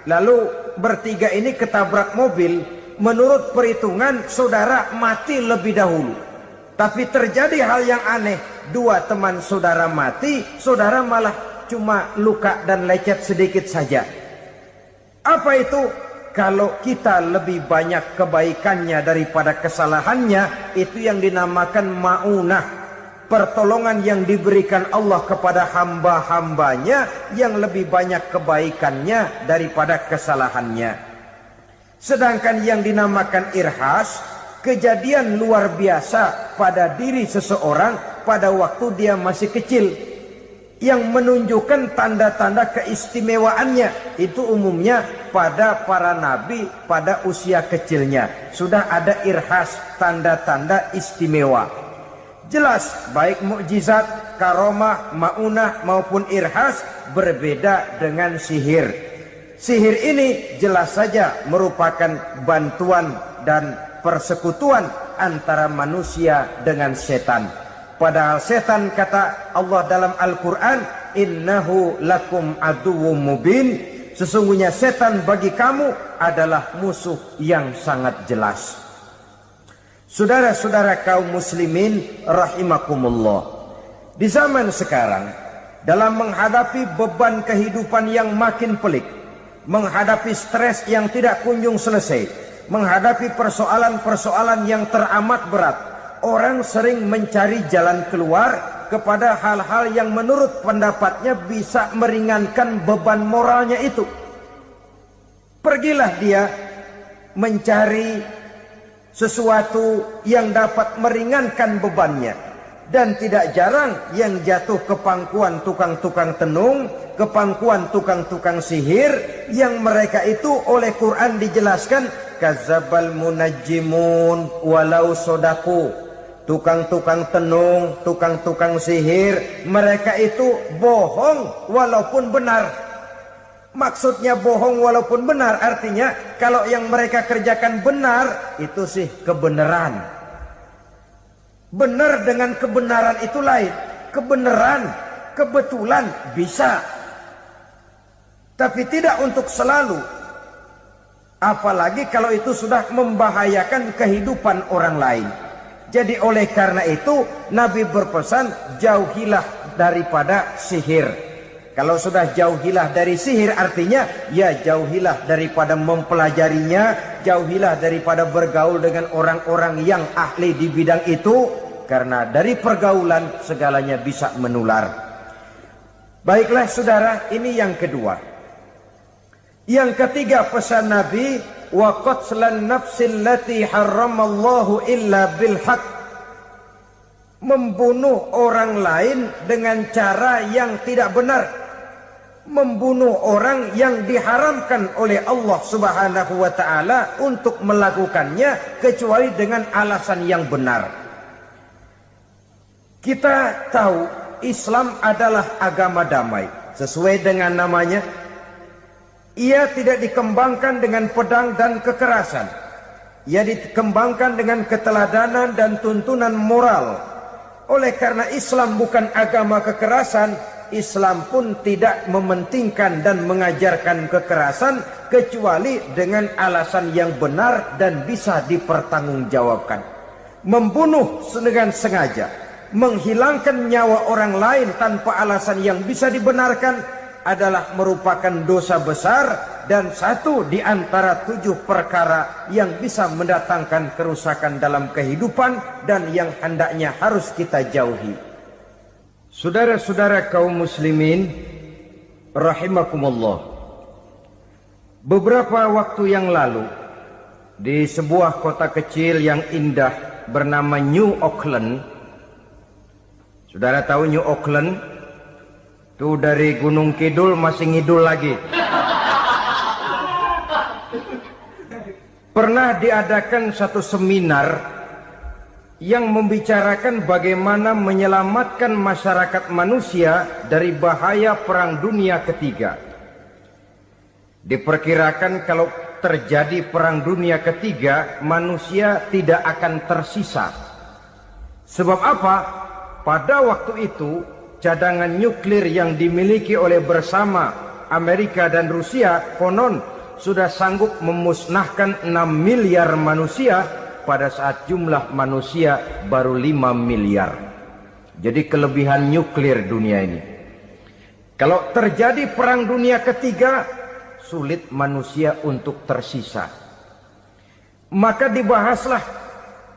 lalu bertiga ini ketabrak mobil. Menurut perhitungan saudara mati lebih dahulu, tapi terjadi hal yang aneh, dua teman saudara mati, saudara malah cuma luka dan lecet sedikit saja. Apa itu? Kalau kita lebih banyak kebaikannya daripada kesalahannya, itu yang dinamakan maunah, pertolongan yang diberikan Allah kepada hamba-hambanya yang lebih banyak kebaikannya daripada kesalahannya. Sedangkan yang dinamakan irhas, kejadian luar biasa pada diri seseorang pada waktu dia masih kecil, yang menunjukkan tanda-tanda keistimewaannya. Itu umumnya pada para nabi pada usia kecilnya sudah ada irhas, tanda-tanda istimewa. Jelas baik mukjizat, karomah, maunah maupun irhas berbeda dengan sihir. Sihir ini jelas saja merupakan bantuan dan persekutuan antara manusia dengan setan. Padahal setan, kata Allah dalam Al-Quran, innahu lakum aduwwum mubin, sesungguhnya setan bagi kamu adalah musuh yang sangat jelas. Saudara-saudara kaum muslimin rahimakumullah, di zaman sekarang dalam menghadapi beban kehidupan yang makin pelik, menghadapi stres yang tidak kunjung selesai, menghadapi persoalan-persoalan yang teramat berat, orang sering mencari jalan keluar kepada hal-hal yang menurut pendapatnya bisa meringankan beban moralnya itu. Pergilah dia mencari sesuatu yang dapat meringankan bebannya. Dan tidak jarang yang jatuh ke pangkuan tukang-tukang tenung, ke pangkuan tukang-tukang sihir, yang mereka itu oleh Quran dijelaskan kadzabal munajjimun walau sodaku. Tukang-tukang tenung, tukang-tukang sihir, mereka itu bohong walaupun benar. Maksudnya bohong walaupun benar, artinya kalau yang mereka kerjakan benar, itu sih kebenaran. Benar dengan kebenaran itu lain. Kebenaran, kebetulan bisa, tapi tidak untuk selalu. Apalagi kalau itu sudah membahayakan kehidupan orang lain. Jadi oleh karena itu Nabi berpesan, jauhilah daripada sihir. Kalau sudah jauhilah dari sihir, artinya ya jauhilah daripada mempelajarinya, jauhilah daripada bergaul dengan orang-orang yang ahli di bidang itu, karena dari pergaulan segalanya bisa menular. Baiklah saudara, ini yang kedua. Yang ketiga pesan Nabi, wa qatlan nafsil lati harramallahu illa bil haq, membunuh orang lain dengan cara yang tidak benar, membunuh orang yang diharamkan oleh Allah Subhanahu wa taala untuk melakukannya kecuali dengan alasan yang benar. Kita tahu Islam adalah agama damai, sesuai dengan namanya. Ia tidak dikembangkan dengan pedang dan kekerasan. Ia dikembangkan dengan keteladanan dan tuntunan moral. Oleh karena Islam bukan agama kekerasan, Islam pun tidak mementingkan dan mengajarkan kekerasan kecuali dengan alasan yang benar dan bisa dipertanggungjawabkan. Membunuh dengan sengaja, menghilangkan nyawa orang lain tanpa alasan yang bisa dibenarkan adalah merupakan dosa besar dan satu di antara 7 perkara yang bisa mendatangkan kerusakan dalam kehidupan dan yang hendaknya harus kita jauhi. Saudara-saudara kaum muslimin rahimakumullah, beberapa waktu yang lalu di sebuah kota kecil yang indah bernama New Auckland. Saudara tahu New Auckland? Tuh dari Gunung Kidul masih ngidul lagi. Pernah diadakan satu seminar yang membicarakan bagaimana menyelamatkan masyarakat manusia dari bahaya Perang Dunia Ketiga. Diperkirakan kalau terjadi Perang Dunia Ketiga, manusia tidak akan tersisa. Sebab apa? Pada waktu itu, cadangan nuklir yang dimiliki oleh bersama Amerika dan Rusia konon sudah sanggup memusnahkan 6 miliar manusia pada saat jumlah manusia baru 5 miliar. Jadi kelebihan nuklir dunia ini. Kalau terjadi Perang Dunia Ketiga, sulit manusia untuk tersisa. Maka dibahaslah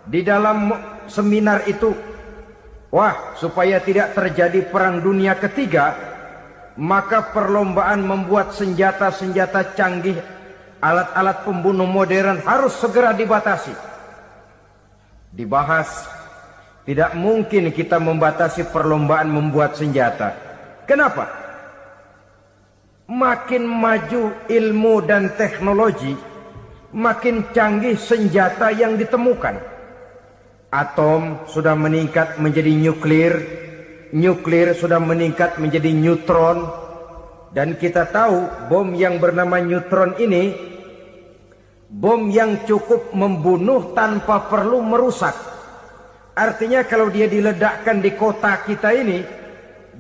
di dalam seminar itu, wah, supaya tidak terjadi Perang Dunia Ketiga, maka perlombaan membuat senjata-senjata canggih, alat-alat pembunuh modern harus segera dibatasi. Dibahas, tidak mungkin kita membatasi perlombaan membuat senjata. Kenapa? Makin maju ilmu dan teknologi, makin canggih senjata yang ditemukan. Atom sudah meningkat menjadi nuklir, nuklir sudah meningkat menjadi neutron, dan kita tahu bom yang bernama neutron ini bom yang cukup membunuh tanpa perlu merusak. Artinya kalau dia diledakkan di kota kita ini,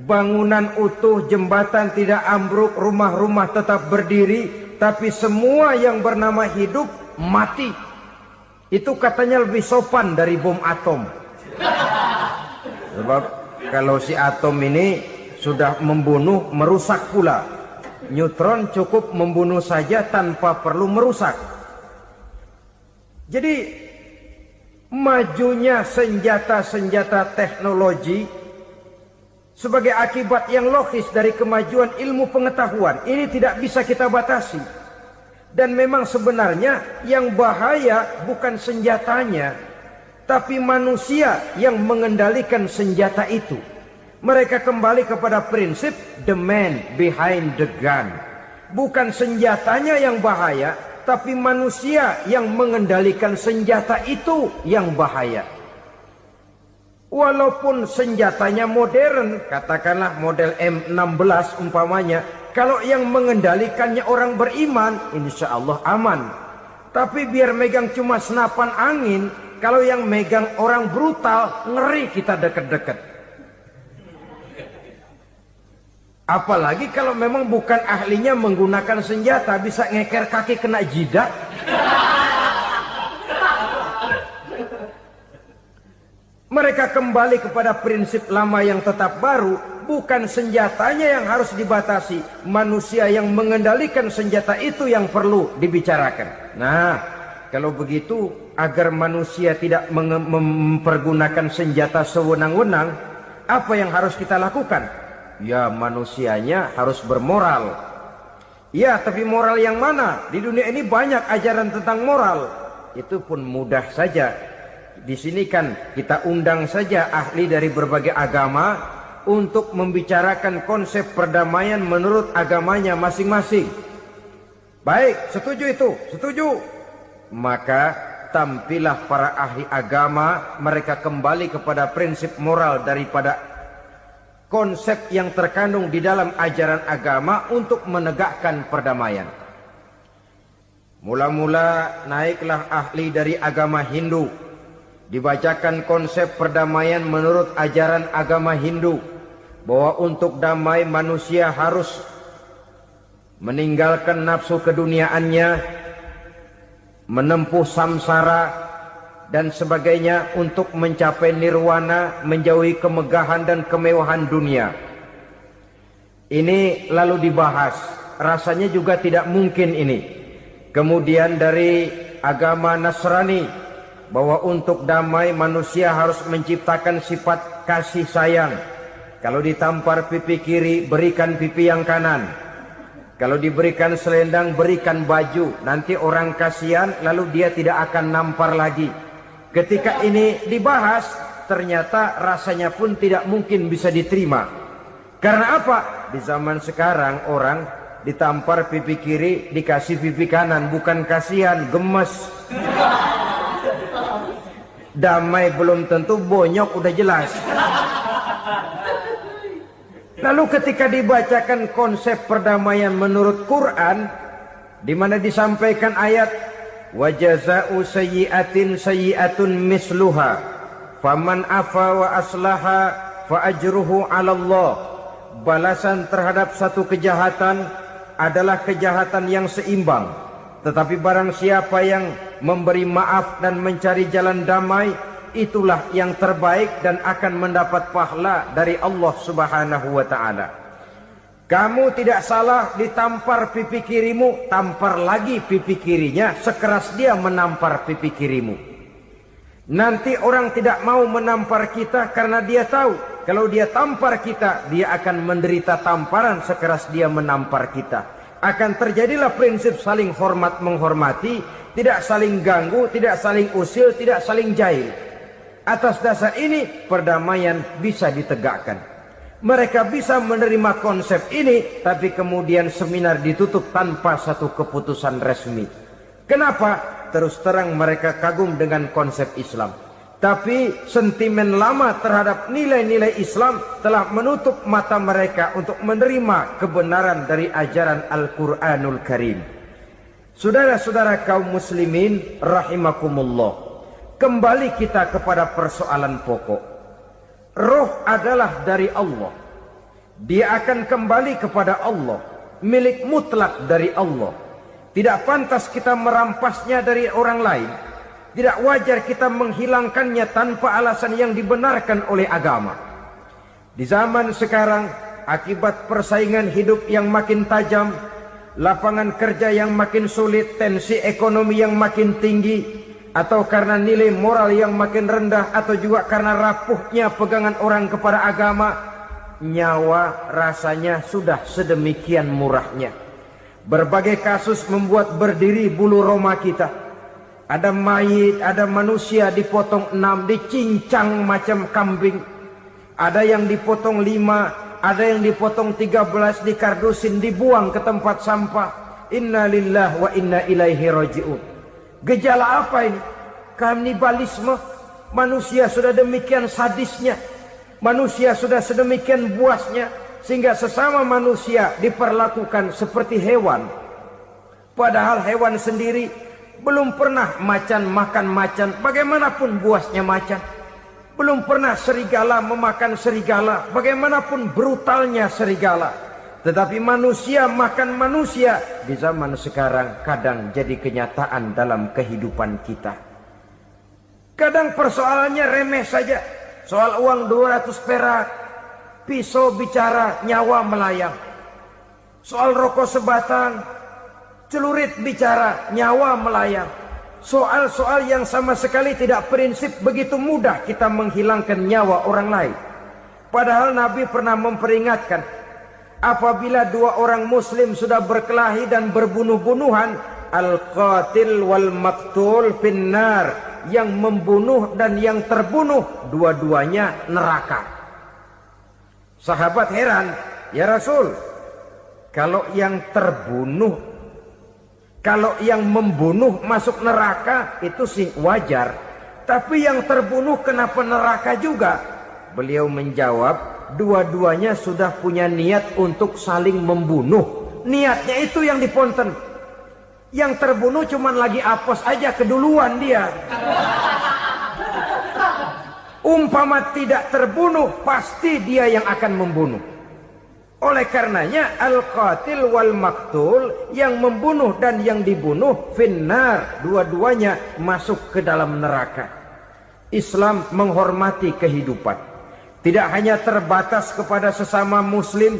bangunan utuh, jembatan tidak ambruk, rumah-rumah tetap berdiri, tapi semua yang bernama hidup mati. Itu katanya lebih sopan dari bom atom. Sebab kalau si atom ini sudah membunuh, merusak pula. Neutron cukup membunuh saja tanpa perlu merusak. Jadi majunya senjata-senjata teknologi sebagai akibat yang logis dari kemajuan ilmu pengetahuan ini tidak bisa kita batasi. Dan memang sebenarnya yang bahaya bukan senjatanya, tapi manusia yang mengendalikan senjata itu. Mereka kembali kepada prinsip the man behind the gun. Bukan senjatanya yang bahaya, tapi manusia yang mengendalikan senjata itu yang bahaya. Walaupun senjatanya modern, katakanlah model M16 umpamanya, kalau yang mengendalikannya orang beriman, insya Allah aman. Tapi biar megang cuma senapan angin, kalau yang megang orang brutal, ngeri kita deket-deket. Apalagi kalau memang bukan ahlinya menggunakan senjata, bisa ngeker kaki kena jidat. Mereka kembali kepada prinsip lama yang tetap baru, bukan senjatanya yang harus dibatasi, manusia yang mengendalikan senjata itu yang perlu dibicarakan. Nah, kalau begitu, agar manusia tidak mempergunakan senjata sewenang-wenang, apa yang harus kita lakukan? Ya, manusianya harus bermoral. Ya, tapi moral yang mana? Di dunia ini banyak ajaran tentang moral. Itu pun mudah saja. Di sini kan kita undang saja ahli dari berbagai agama untuk membicarakan konsep perdamaian menurut agamanya masing-masing. Baik, setuju itu? Setuju. Maka tampillah para ahli agama, mereka kembali kepada prinsip moral daripada konsep yang terkandung di dalam ajaran agama untuk menegakkan perdamaian. Mula-mula naiklah ahli dari agama Hindu, dibacakan konsep perdamaian menurut ajaran agama Hindu, bahwa untuk damai manusia harus meninggalkan nafsu keduniaannya, menempuh samsara dan sebagainya untuk mencapai nirwana, menjauhi kemegahan dan kemewahan dunia. Ini lalu dibahas, rasanya juga tidak mungkin ini. Kemudian dari agama Nasrani, bahwa untuk damai manusia harus menciptakan sifat kasih sayang. Kalau ditampar pipi kiri, berikan pipi yang kanan. Kalau diberikan selendang, berikan baju. Nanti orang kasihan, lalu dia tidak akan nampar lagi. Ketika ini dibahas, ternyata rasanya pun tidak mungkin bisa diterima. Karena apa? Di zaman sekarang orang ditampar pipi kiri, dikasih pipi kanan. Bukan kasihan, gemes. Damai belum tentu, bonyok udah jelas. Lalu ketika dibacakan konsep perdamaian menurut Quran, di mana disampaikan ayat wa jazaa'u sayyi'atin sayyi'atun misluha faman afa wa aslaha fa ajruhu 'ala Allah. Balasan terhadap satu kejahatan adalah kejahatan yang seimbang, tetapi barang siapa yang memberi maaf dan mencari jalan damai, itulah yang terbaik dan akan mendapat pahala dari Allah Subhanahu wa ta'ala. Kamu tidak salah ditampar pipi kirimu, tampar lagi pipi kirinya sekeras dia menampar pipi kirimu. Nanti orang tidak mau menampar kita karena dia tahu kalau dia tampar kita, dia akan menderita tamparan sekeras dia menampar kita. Akan terjadilah prinsip saling hormat menghormati, tidak saling ganggu, tidak saling usil, tidak saling jahil. Atas dasar ini perdamaian bisa ditegakkan. Mereka bisa menerima konsep ini, tapi kemudian seminar ditutup tanpa satu keputusan resmi. Kenapa? Terus terang mereka kagum dengan konsep Islam, tapi sentimen lama terhadap nilai-nilai Islam telah menutup mata mereka untuk menerima kebenaran dari ajaran Al-Quranul Karim. Saudara-saudara kaum muslimin rahimakumullah, kembali kita kepada persoalan pokok. Roh adalah dari Allah. Dia akan kembali kepada Allah, milik mutlak dari Allah. Tidak pantas kita merampasnya dari orang lain. Tidak wajar kita menghilangkannya tanpa alasan yang dibenarkan oleh agama. Di zaman sekarang, akibat persaingan hidup yang makin tajam, lapangan kerja yang makin sulit, tensi ekonomi yang makin tinggi, atau karena nilai moral yang makin rendah, atau juga karena rapuhnya pegangan orang kepada agama, nyawa rasanya sudah sedemikian murahnya. Berbagai kasus membuat berdiri bulu roma kita. Ada mayit, ada manusia dipotong 6, dicincang macam kambing. Ada yang dipotong 5, ada yang dipotong 13, dikardusin, dibuang ke tempat sampah. Inna lillahi wa inna ilaihi raji'un. Gejala apa ini? Kanibalisme. Manusia sudah demikian sadisnya, manusia sudah sedemikian buasnya, sehingga sesama manusia diperlakukan seperti hewan. Padahal hewan sendiri belum pernah macan makan macan, bagaimanapun buasnya macan. Belum pernah serigala memakan serigala, bagaimanapun brutalnya serigala. Tetapi manusia makan manusia di zaman sekarang kadang jadi kenyataan dalam kehidupan kita. Kadang persoalannya remeh saja. Soal uang 200 perak, pisau bicara, nyawa melayang. Soal rokok sebatang, celurit bicara, nyawa melayang. Soal-soal yang sama sekali tidak prinsip, begitu mudah kita menghilangkan nyawa orang lain. Padahal Nabi pernah memperingatkan, apabila dua orang muslim sudah berkelahi dan berbunuh-bunuhan, al-qatil wal maktul finnar, yang membunuh dan yang terbunuh dua-duanya neraka. Sahabat heran, ya Rasul, kalau yang terbunuh, kalau yang membunuh masuk neraka itu sih wajar, tapi yang terbunuh kenapa neraka juga? Beliau menjawab, dua-duanya sudah punya niat untuk saling membunuh. Niatnya itu yang diponten. Yang terbunuh cuman lagi apes aja, keduluan dia. Umpama tidak terbunuh, pasti dia yang akan membunuh. Oleh karenanya al-qatil wal maktul, yang membunuh dan yang dibunuh finnar, dua-duanya masuk ke dalam neraka. Islam menghormati kehidupan. Tidak hanya terbatas kepada sesama muslim,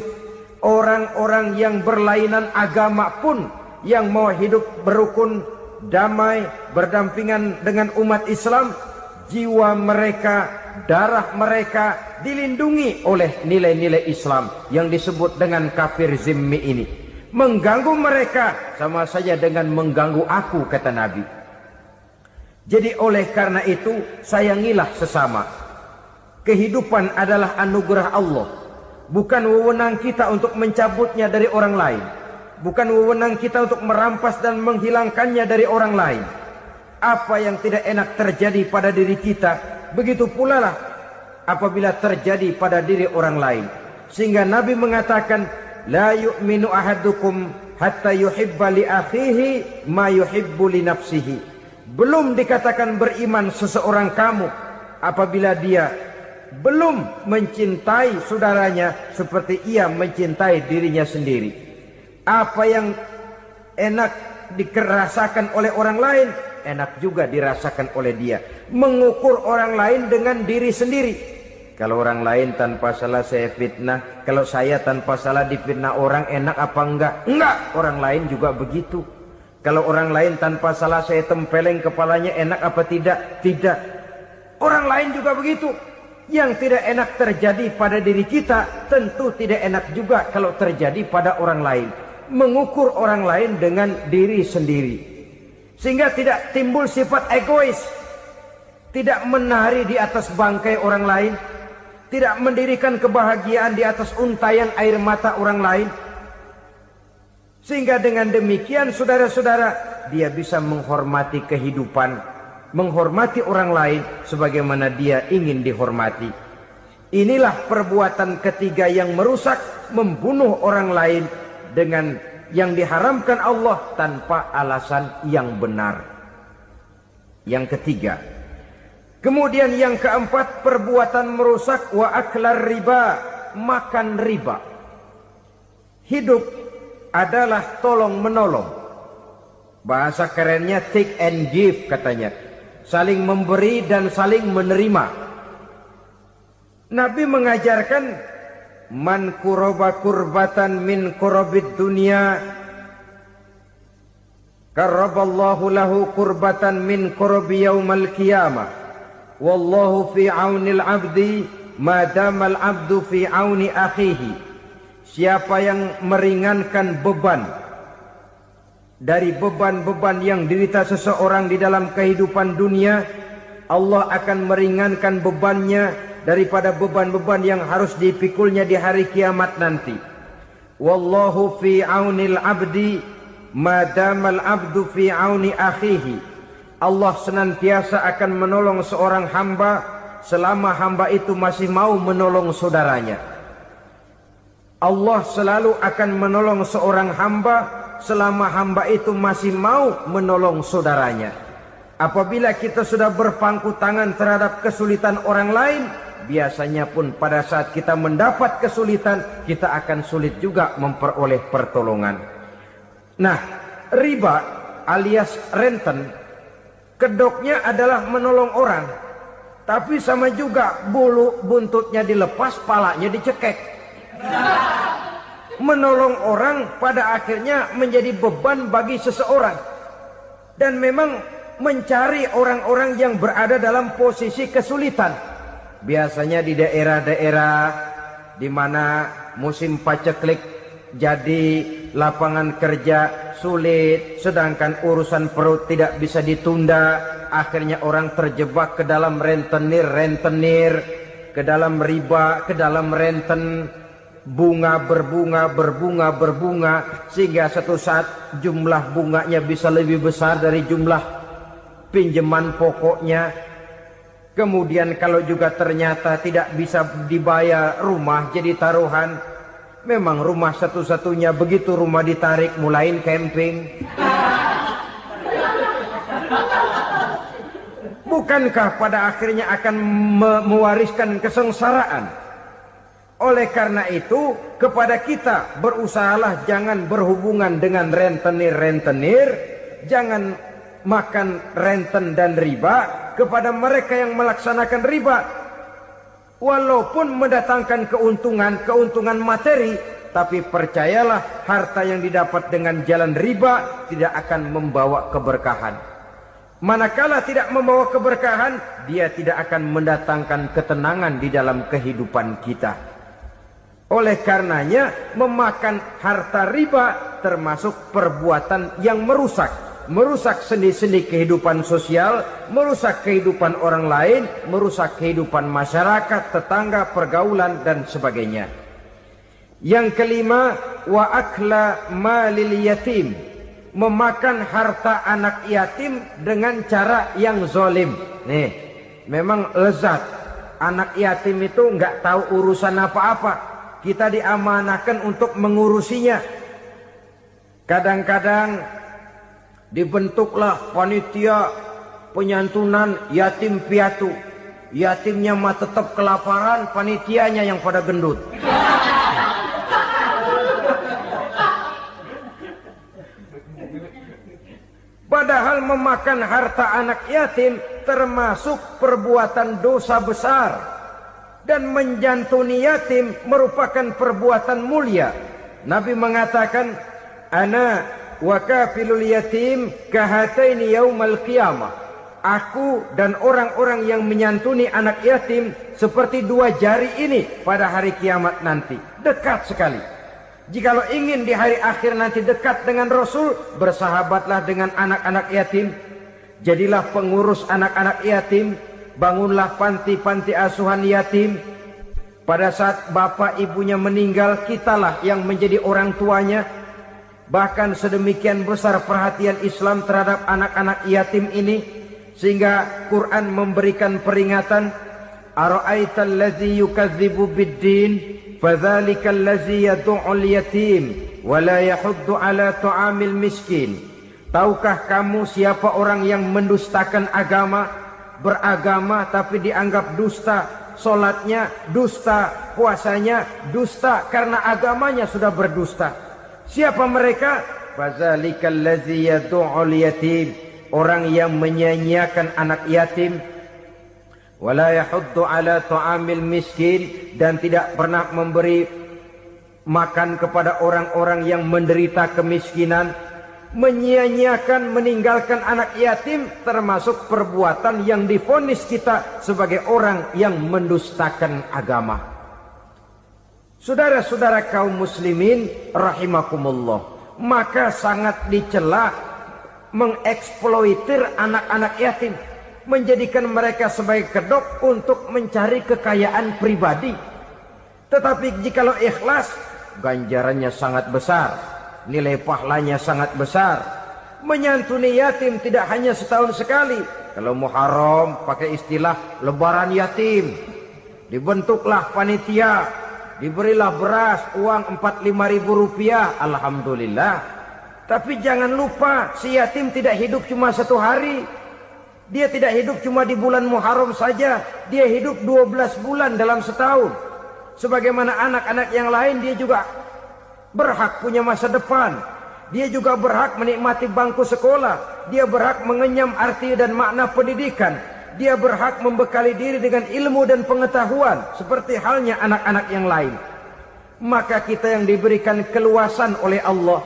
orang-orang yang berlainan agama pun yang mau hidup berukun, damai, berdampingan dengan umat Islam, jiwa mereka, darah mereka dilindungi oleh nilai-nilai Islam yang disebut dengan kafir zimmi ini. Mengganggu mereka sama saja dengan mengganggu aku, kata Nabi. Jadi oleh karena itu sayangilah sesama. Kehidupan adalah anugerah Allah, bukan wewenang kita untuk mencabutnya dari orang lain, bukan wewenang kita untuk merampas dan menghilangkannya dari orang lain. Apa yang tidak enak terjadi pada diri kita, begitu pula lah apabila terjadi pada diri orang lain. Sehingga Nabi mengatakan, la yu'minu ahadukum hatta yuhibba li akhihi ma yuhibbu li nafsihi. Belum dikatakan beriman seseorang kamu apabila dia belum mencintai saudaranya seperti ia mencintai dirinya sendiri. Apa yang enak dirasakan oleh orang lain, enak juga dirasakan oleh dia. Mengukur orang lain dengan diri sendiri. Kalau orang lain tanpa salah saya fitnah, kalau saya tanpa salah difitnah orang, enak apa enggak? Enggak, orang lain juga begitu. Kalau orang lain tanpa salah saya tempeleng kepalanya, enak apa tidak? Tidak. Orang lain juga begitu. Yang tidak enak terjadi pada diri kita, tentu tidak enak juga kalau terjadi pada orang lain. Mengukur orang lain dengan diri sendiri, sehingga tidak timbul sifat egois, tidak menari di atas bangkai orang lain, tidak mendirikan kebahagiaan di atas untayan air mata orang lain. Sehingga dengan demikian saudara-saudara, dia bisa menghormati kehidupan, menghormati orang lain sebagaimana dia ingin dihormati. Inilah perbuatan ketiga yang merusak, membunuh orang lain dengan yang diharamkan Allah tanpa alasan yang benar. Yang ketiga. Kemudian yang keempat, perbuatan merusak wa aklar riba, makan riba. Hidup adalah tolong menolong. Bahasa kerennya take and give katanya. Saling memberi dan saling menerima. Nabi mengajarkan, man kuraba kurbatan min kurabid dunia, karaballahu lahu kurbatan min kurabi yaumal qiyamah. Wallahu fi aunil abdi madamal abdu fi auni akhihi. Siapa yang meringankan beban dari beban-beban yang dirita seseorang di dalam kehidupan dunia, Allah akan meringankan bebannya daripada beban-beban yang harus dipikulnya di hari kiamat nanti. Wallahu fi aunil abdi madamal abdu fi auni akhihi. Allah senantiasa akan menolong seorang hamba selama hamba itu masih mau menolong saudaranya. Allah selalu akan menolong seorang hamba selama hamba itu masih mau menolong saudaranya. Apabila kita sudah berpangku tangan terhadap kesulitan orang lain, biasanya pun pada saat kita mendapat kesulitan, kita akan sulit juga memperoleh pertolongan. Nah, riba alias renten, kedoknya adalah menolong orang, tapi sama juga bulu buntutnya dilepas, palanya dicekek. Menolong orang pada akhirnya menjadi beban bagi seseorang. Dan memang mencari orang-orang yang berada dalam posisi kesulitan. Biasanya di daerah-daerah di mana musim paceklik jadi lapangan kerja sulit, sedangkan urusan perut tidak bisa ditunda. Akhirnya orang terjebak ke dalam rentenir, ke dalam riba, ke dalam renten. Bunga berbunga, sehingga satu saat jumlah bunganya bisa lebih besar dari jumlah pinjaman pokoknya. Kemudian kalau juga ternyata tidak bisa dibayar, rumah jadi taruhan. Memang rumah satu-satunya, begitu rumah ditarik mulain camping. Bukankah pada akhirnya akan mewariskan kesengsaraan? Oleh karena itu, kepada kita berusahalah jangan berhubungan dengan rentenir, jangan makan renten dan riba. Kepada mereka yang melaksanakan riba, walaupun mendatangkan keuntungan materi, tapi percayalah harta yang didapat dengan jalan riba tidak akan membawa keberkahan. Manakala tidak membawa keberkahan, dia tidak akan mendatangkan ketenangan di dalam kehidupan kita. Oleh karenanya, memakan harta riba termasuk perbuatan yang merusak. merusak sendi-sendi kehidupan sosial, merusak kehidupan orang lain, merusak kehidupan masyarakat, tetangga, pergaulan, dan sebagainya. Yang kelima, wa akla malil yatim, memakan harta anak yatim dengan cara yang zalim. Nih, memang lezat. Anak yatim itu nggak tahu urusan apa-apa. Kita diamanahkan untuk mengurusinya. Kadang-kadang dibentuklah panitia penyantunan yatim piatu. Yatimnya mah tetap kelaparan, panitianya yang pada gendut. Padahal memakan harta anak yatim termasuk perbuatan dosa besar. Dan menjantuni yatim merupakan perbuatan mulia. Nabi mengatakan, ana wa kafilul yatim kahataini yaumal qiyamah. Aku dan orang-orang yang menyantuni anak yatim seperti dua jari ini pada hari kiamat nanti. Dekat sekali. Jikalau ingin di hari akhir nanti dekat dengan Rasul, bersahabatlah dengan anak-anak yatim. Jadilah pengurus anak-anak yatim. Bangunlah panti-panti asuhan yatim. Pada saat bapak ibunya meninggal, kitalah yang menjadi orang tuanya. Bahkan sedemikian besar perhatian Islam terhadap anak-anak yatim ini, sehingga Quran memberikan peringatan, ara'aital ladzi yukadzibu bid-din fadzalikal ladzi yad'ul yatim wa la yahuddu ala ta'amil miskin. Tahukah kamu siapa orang yang mendustakan agama, beragama tapi dianggap dusta, solatnya dusta, puasanya dusta karena agamanya sudah berdusta. Siapa mereka? Fadzalikal ladzi yad'ul yatim, orang yang menyia-nyiakan anak yatim, wala yahuddu ala ta'amil miskin, dan tidak pernah memberi makan kepada orang-orang yang menderita kemiskinan. Menyia-nyiakan, meninggalkan anak yatim termasuk perbuatan yang divonis kita sebagai orang yang mendustakan agama. Saudara-saudara kaum muslimin rahimakumullah, maka sangat dicela mengeksploitir anak-anak yatim, menjadikan mereka sebagai kedok untuk mencari kekayaan pribadi. Tetapi jikalau ikhlas, ganjarannya sangat besar, nilai pahalanya sangat besar. Menyantuni yatim tidak hanya setahun sekali. Kalau Muharram pakai istilah lebaran yatim, dibentuklah panitia, diberilah beras, uang 4-5 ribu rupiah, alhamdulillah. Tapi jangan lupa, si yatim tidak hidup cuma satu hari. Dia tidak hidup cuma di bulan Muharram saja. Dia hidup 12 bulan dalam setahun. Sebagaimana anak-anak yang lain, dia juga berhak punya masa depan. Dia juga berhak menikmati bangku sekolah. Dia berhak mengenyam arti dan makna pendidikan. Dia berhak membekali diri dengan ilmu dan pengetahuan, seperti halnya anak-anak yang lain. Maka kita yang diberikan keluasan oleh Allah,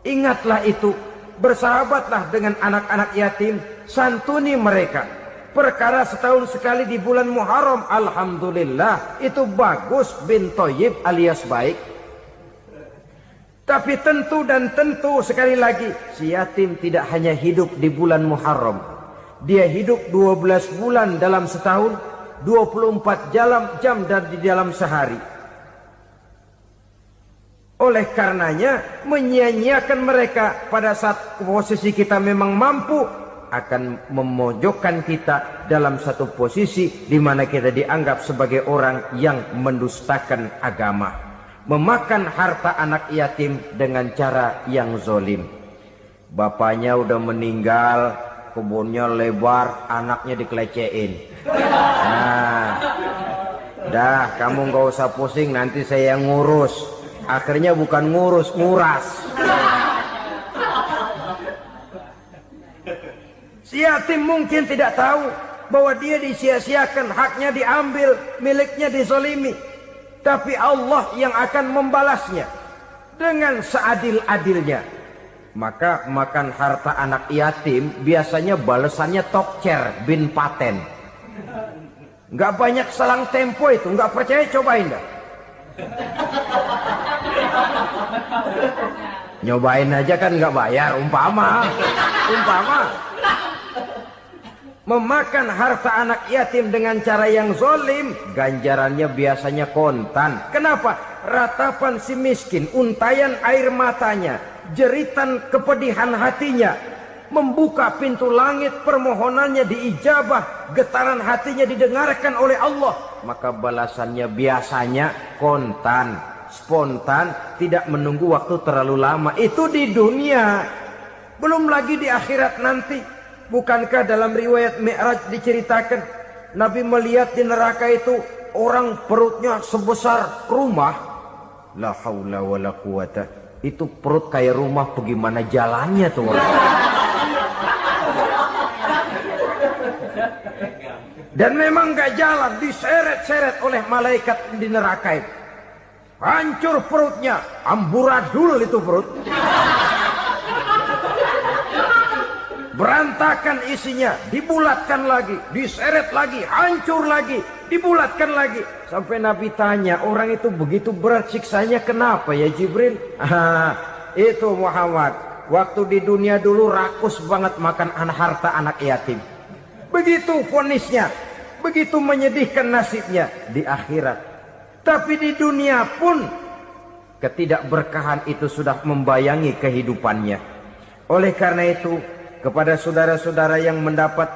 ingatlah itu, bersahabatlah dengan anak-anak yatim, santuni mereka. Perkara setahun sekali di bulan Muharram, alhamdulillah, itu bagus, bin Thayyib alias baik. Tapi tentu dan tentu sekali lagi, si yatim tidak hanya hidup di bulan Muharram. Dia hidup 12 bulan dalam setahun, 24 jam di dalam sehari. Oleh karenanya, menyia-nyiakan mereka pada saat posisi kita memang mampu akan memojokkan kita dalam satu posisi di mana kita dianggap sebagai orang yang mendustakan agama. Memakan harta anak yatim dengan cara yang zalim. Bapaknya udah meninggal, kebunnya lebar, anaknya dikelecehin. Nah, dah kamu gak usah pusing, nanti saya yang ngurus. Akhirnya bukan ngurus, nguras. Si yatim mungkin tidak tahu bahwa dia disia-siakan, haknya diambil, miliknya dizolimi. Tapi Allah yang akan membalasnya dengan seadil-adilnya. Maka makan harta anak yatim biasanya balasannya tokcer bin paten. Nggak banyak selang tempo itu, nggak percaya cobain dah. Nyobain aja kan nggak bayar, umpama. Memakan harta anak yatim dengan cara yang zolim, ganjarannya biasanya kontan. Kenapa? Ratapan si miskin, untayan air matanya, jeritan kepedihan hatinya, membuka pintu langit, permohonannya diijabah, getaran hatinya didengarkan oleh Allah, maka balasannya biasanya kontan, spontan, tidak menunggu waktu terlalu lama. Itu di dunia, belum lagi di akhirat nanti. Bukankah dalam riwayat Mi'raj diceritakan Nabi melihat di neraka itu orang perutnya sebesar rumah? La haula wala quwata. Itu perut kayak rumah, bagaimana jalannya tuh orang? Dan memang gak jalan, diseret-seret oleh malaikat di neraka itu. Hancur perutnya, amburadul itu perut. Berantakan isinya, dibulatkan lagi, diseret lagi, hancur lagi, dibulatkan lagi. Sampai Nabi tanya, orang itu begitu berat siksanya kenapa ya Jibril? Itu Muhammad, waktu di dunia dulu rakus banget makan harta anak yatim. Begitu vonisnya, begitu menyedihkan nasibnya di akhirat. Tapi di dunia pun ketidakberkahan itu sudah membayangi kehidupannya. Oleh karena itu, kepada saudara-saudara yang mendapat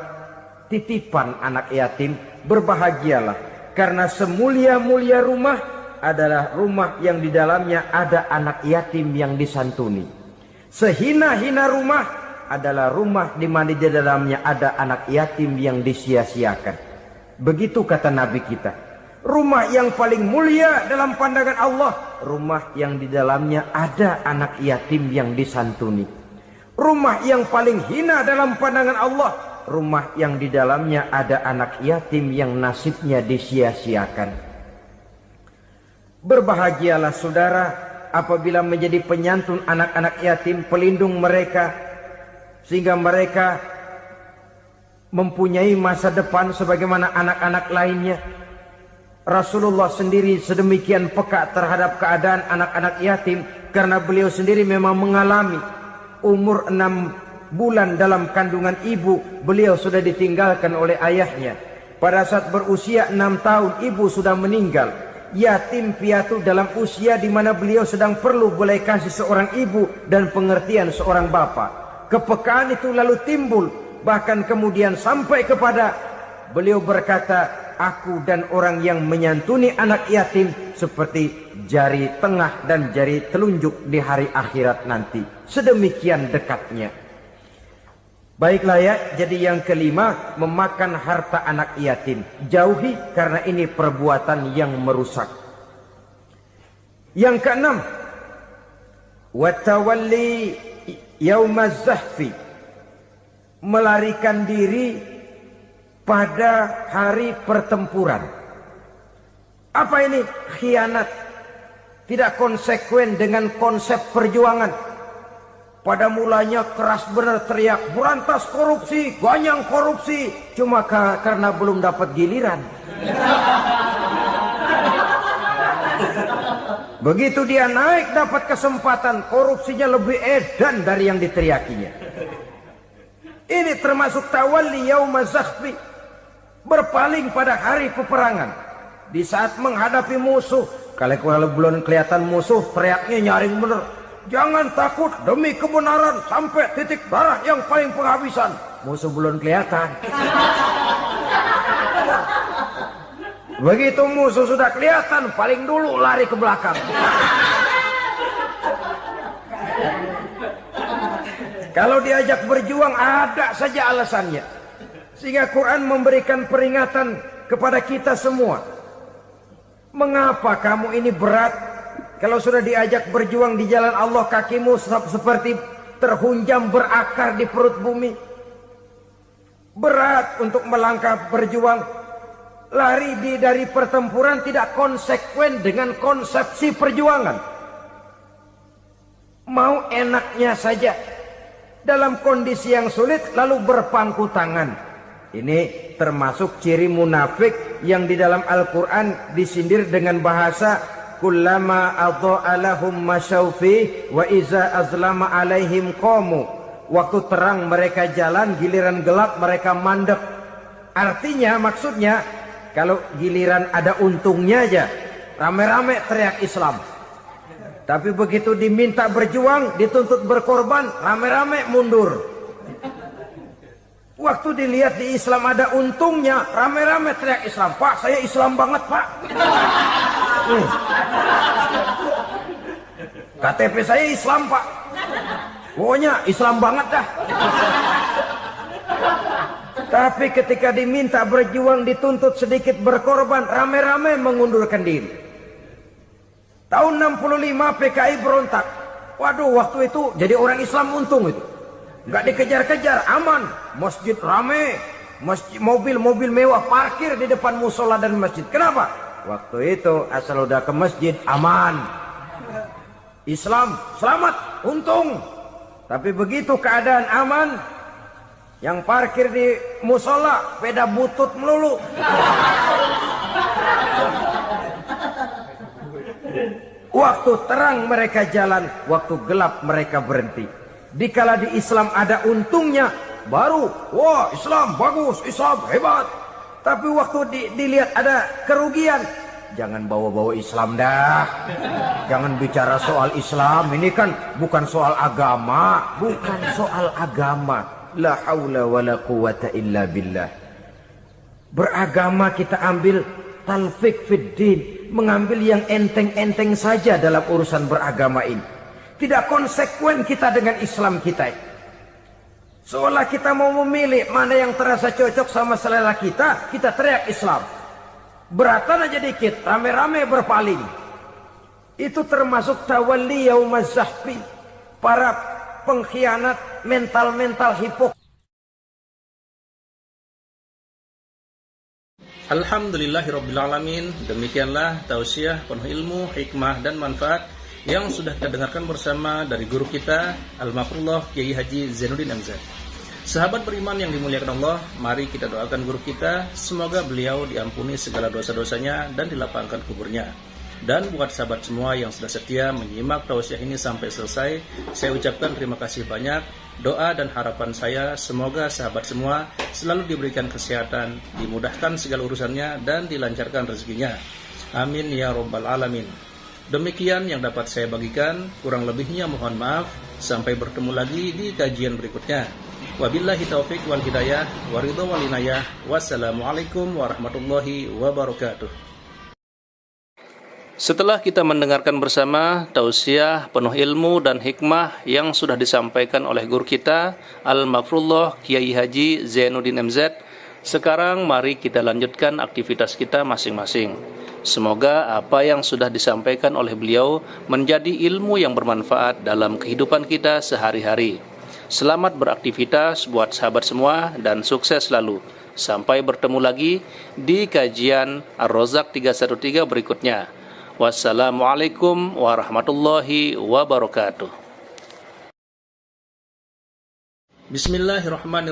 titipan anak yatim, berbahagialah, karena semulia-mulia rumah adalah rumah yang di dalamnya ada anak yatim yang disantuni. Sehina-hina rumah adalah rumah di mana di dalamnya ada anak yatim yang disia-siakan. Begitu kata Nabi kita. Rumah yang paling mulia dalam pandangan Allah, rumah yang di dalamnya ada anak yatim yang disantuni. Rumah yang paling hina dalam pandangan Allah, rumah yang di dalamnya ada anak yatim yang nasibnya disia-siakan. Berbahagialah saudara apabila menjadi penyantun anak-anak yatim, pelindung mereka, sehingga mereka mempunyai masa depan sebagaimana anak-anak lainnya. Rasulullah sendiri sedemikian peka terhadap keadaan anak-anak yatim karena beliau sendiri memang mengalami. Umur 6 bulan dalam kandungan ibu, beliau sudah ditinggalkan oleh ayahnya. Pada saat berusia 6 tahun, ibu sudah meninggal. Yatim piatu dalam usia di mana beliau sedang perlu belas kasih seorang ibu dan pengertian seorang bapak. Kepekaan itu lalu timbul, bahkan kemudian sampai kepada beliau berkata, aku dan orang yang menyantuni anak yatim seperti jari tengah dan jari telunjuk di hari akhirat nanti. Sedemikian dekatnya. Baiklah ya, jadi yang kelima, memakan harta anak yatim. Jauhi karena ini perbuatan yang merusak. Yang keenam, watawalli yaumaz zahfi. Melarikan diri pada hari pertempuran. Apa ini? Khianat. Tidak konsekuen dengan konsep perjuangan. Pada mulanya keras benar teriak, berantas korupsi, ganyang korupsi. Cuma karena belum dapat giliran. Begitu dia naik dapat kesempatan, korupsinya lebih edan dari yang diteriakinya. Ini termasuk tawalli yaumaz zahfi. Berpaling pada hari peperangan. Di saat menghadapi musuh, kalau belum kelihatan musuh, teriaknya nyaring bener. Jangan takut demi kebenaran sampai titik darah yang paling penghabisan. Musuh belum kelihatan. Begitu musuh sudah kelihatan, paling dulu lari ke belakang. Kalau diajak berjuang ada saja alasannya. Sehingga Quran memberikan peringatan kepada kita semua. Mengapa kamu ini berat? Kalau sudah diajak berjuang di jalan Allah, kakimu seperti terhunjam berakar di perut bumi. Berat untuk melangkah berjuang. Lari dari pertempuran tidak konsekuen dengan konsepsi perjuangan. Mau enaknya saja. Dalam kondisi yang sulit lalu berpangku tangan. Ini termasuk ciri munafik yang di dalam Al-Quran disindir dengan bahasa kullama adha'a lahum masyaw fi wa iza azlama alaihim qamu. Waktu terang mereka jalan, giliran gelap mereka mandek. Artinya, maksudnya, kalau giliran ada untungnya aja, rame-rame teriak Islam. Tapi begitu diminta berjuang, dituntut berkorban, rame-rame mundur. Waktu dilihat di Islam ada untungnya, rame-rame teriak Islam. Pak, saya Islam banget, Pak. KTP saya Islam, Pak. Pokoknya Islam banget dah. Tapi ketika diminta berjuang, dituntut sedikit berkorban, rame-rame mengundurkan diri. Tahun 65 PKI berontak. Waduh, waktu itu jadi orang Islam untung itu. Nggak dikejar-kejar, aman. Masjid rame, masjid, mobil-mobil mewah parkir di depan musola dan masjid. Kenapa? Waktu itu asal udah ke masjid aman. Islam selamat, untung. Tapi begitu keadaan aman, yang parkir di musola sepeda butut melulu. Waktu terang mereka jalan, waktu gelap mereka berhenti. Dikala di Islam ada untungnya, baru wah Islam bagus, Islam hebat. Tapi waktu dilihat ada kerugian, jangan bawa-bawa Islam dah. Jangan bicara soal Islam, ini kan bukan soal agama. Bukan soal agama. La haula wa la quwata illa billah. Beragama kita ambil talfik fid din, mengambil yang enteng-enteng saja dalam urusan beragama ini. Tidak konsekuen kita dengan Islam kita. Seolah kita mau memilih mana yang terasa cocok sama selera kita, kita teriak Islam. Beratan aja dikit, rame-rame berpaling. Itu termasuk tawalli yaumaz zahfi. Para pengkhianat mental-mental hipokrit. Alhamdulillahirrabbilalamin. Demikianlah tausiah penuh ilmu, hikmah dan manfaat yang sudah kita dengarkan bersama dari guru kita Al-Mafrullah Kiai Haji Zainuddin MZ. Sahabat beriman yang dimuliakan Allah, mari kita doakan guru kita, semoga beliau diampuni segala dosa-dosanya dan dilapangkan kuburnya. Dan buat sahabat semua yang sudah setia menyimak tausiah ini sampai selesai, saya ucapkan terima kasih banyak. Doa dan harapan saya semoga sahabat semua selalu diberikan kesehatan, dimudahkan segala urusannya dan dilancarkan rezekinya. Amin ya rabbal alamin. Demikian yang dapat saya bagikan, kurang lebihnya mohon maaf. Sampai bertemu lagi di kajian berikutnya. Wabillahi taufik wal hidayah, waridho wal inayah. Wassalamualaikum warahmatullahi wabarakatuh. Setelah kita mendengarkan bersama tausiah penuh ilmu dan hikmah yang sudah disampaikan oleh guru kita Al-Mafrullah Kiai Haji Zainuddin MZ, sekarang mari kita lanjutkan aktivitas kita masing-masing. Semoga apa yang sudah disampaikan oleh beliau menjadi ilmu yang bermanfaat dalam kehidupan kita sehari-hari. Selamat beraktivitas buat sahabat semua dan sukses selalu. Sampai bertemu lagi di kajian Ar-Razak 313 berikutnya. Wassalamualaikum warahmatullahi wabarakatuh. Bismillahirrahmanirrahim.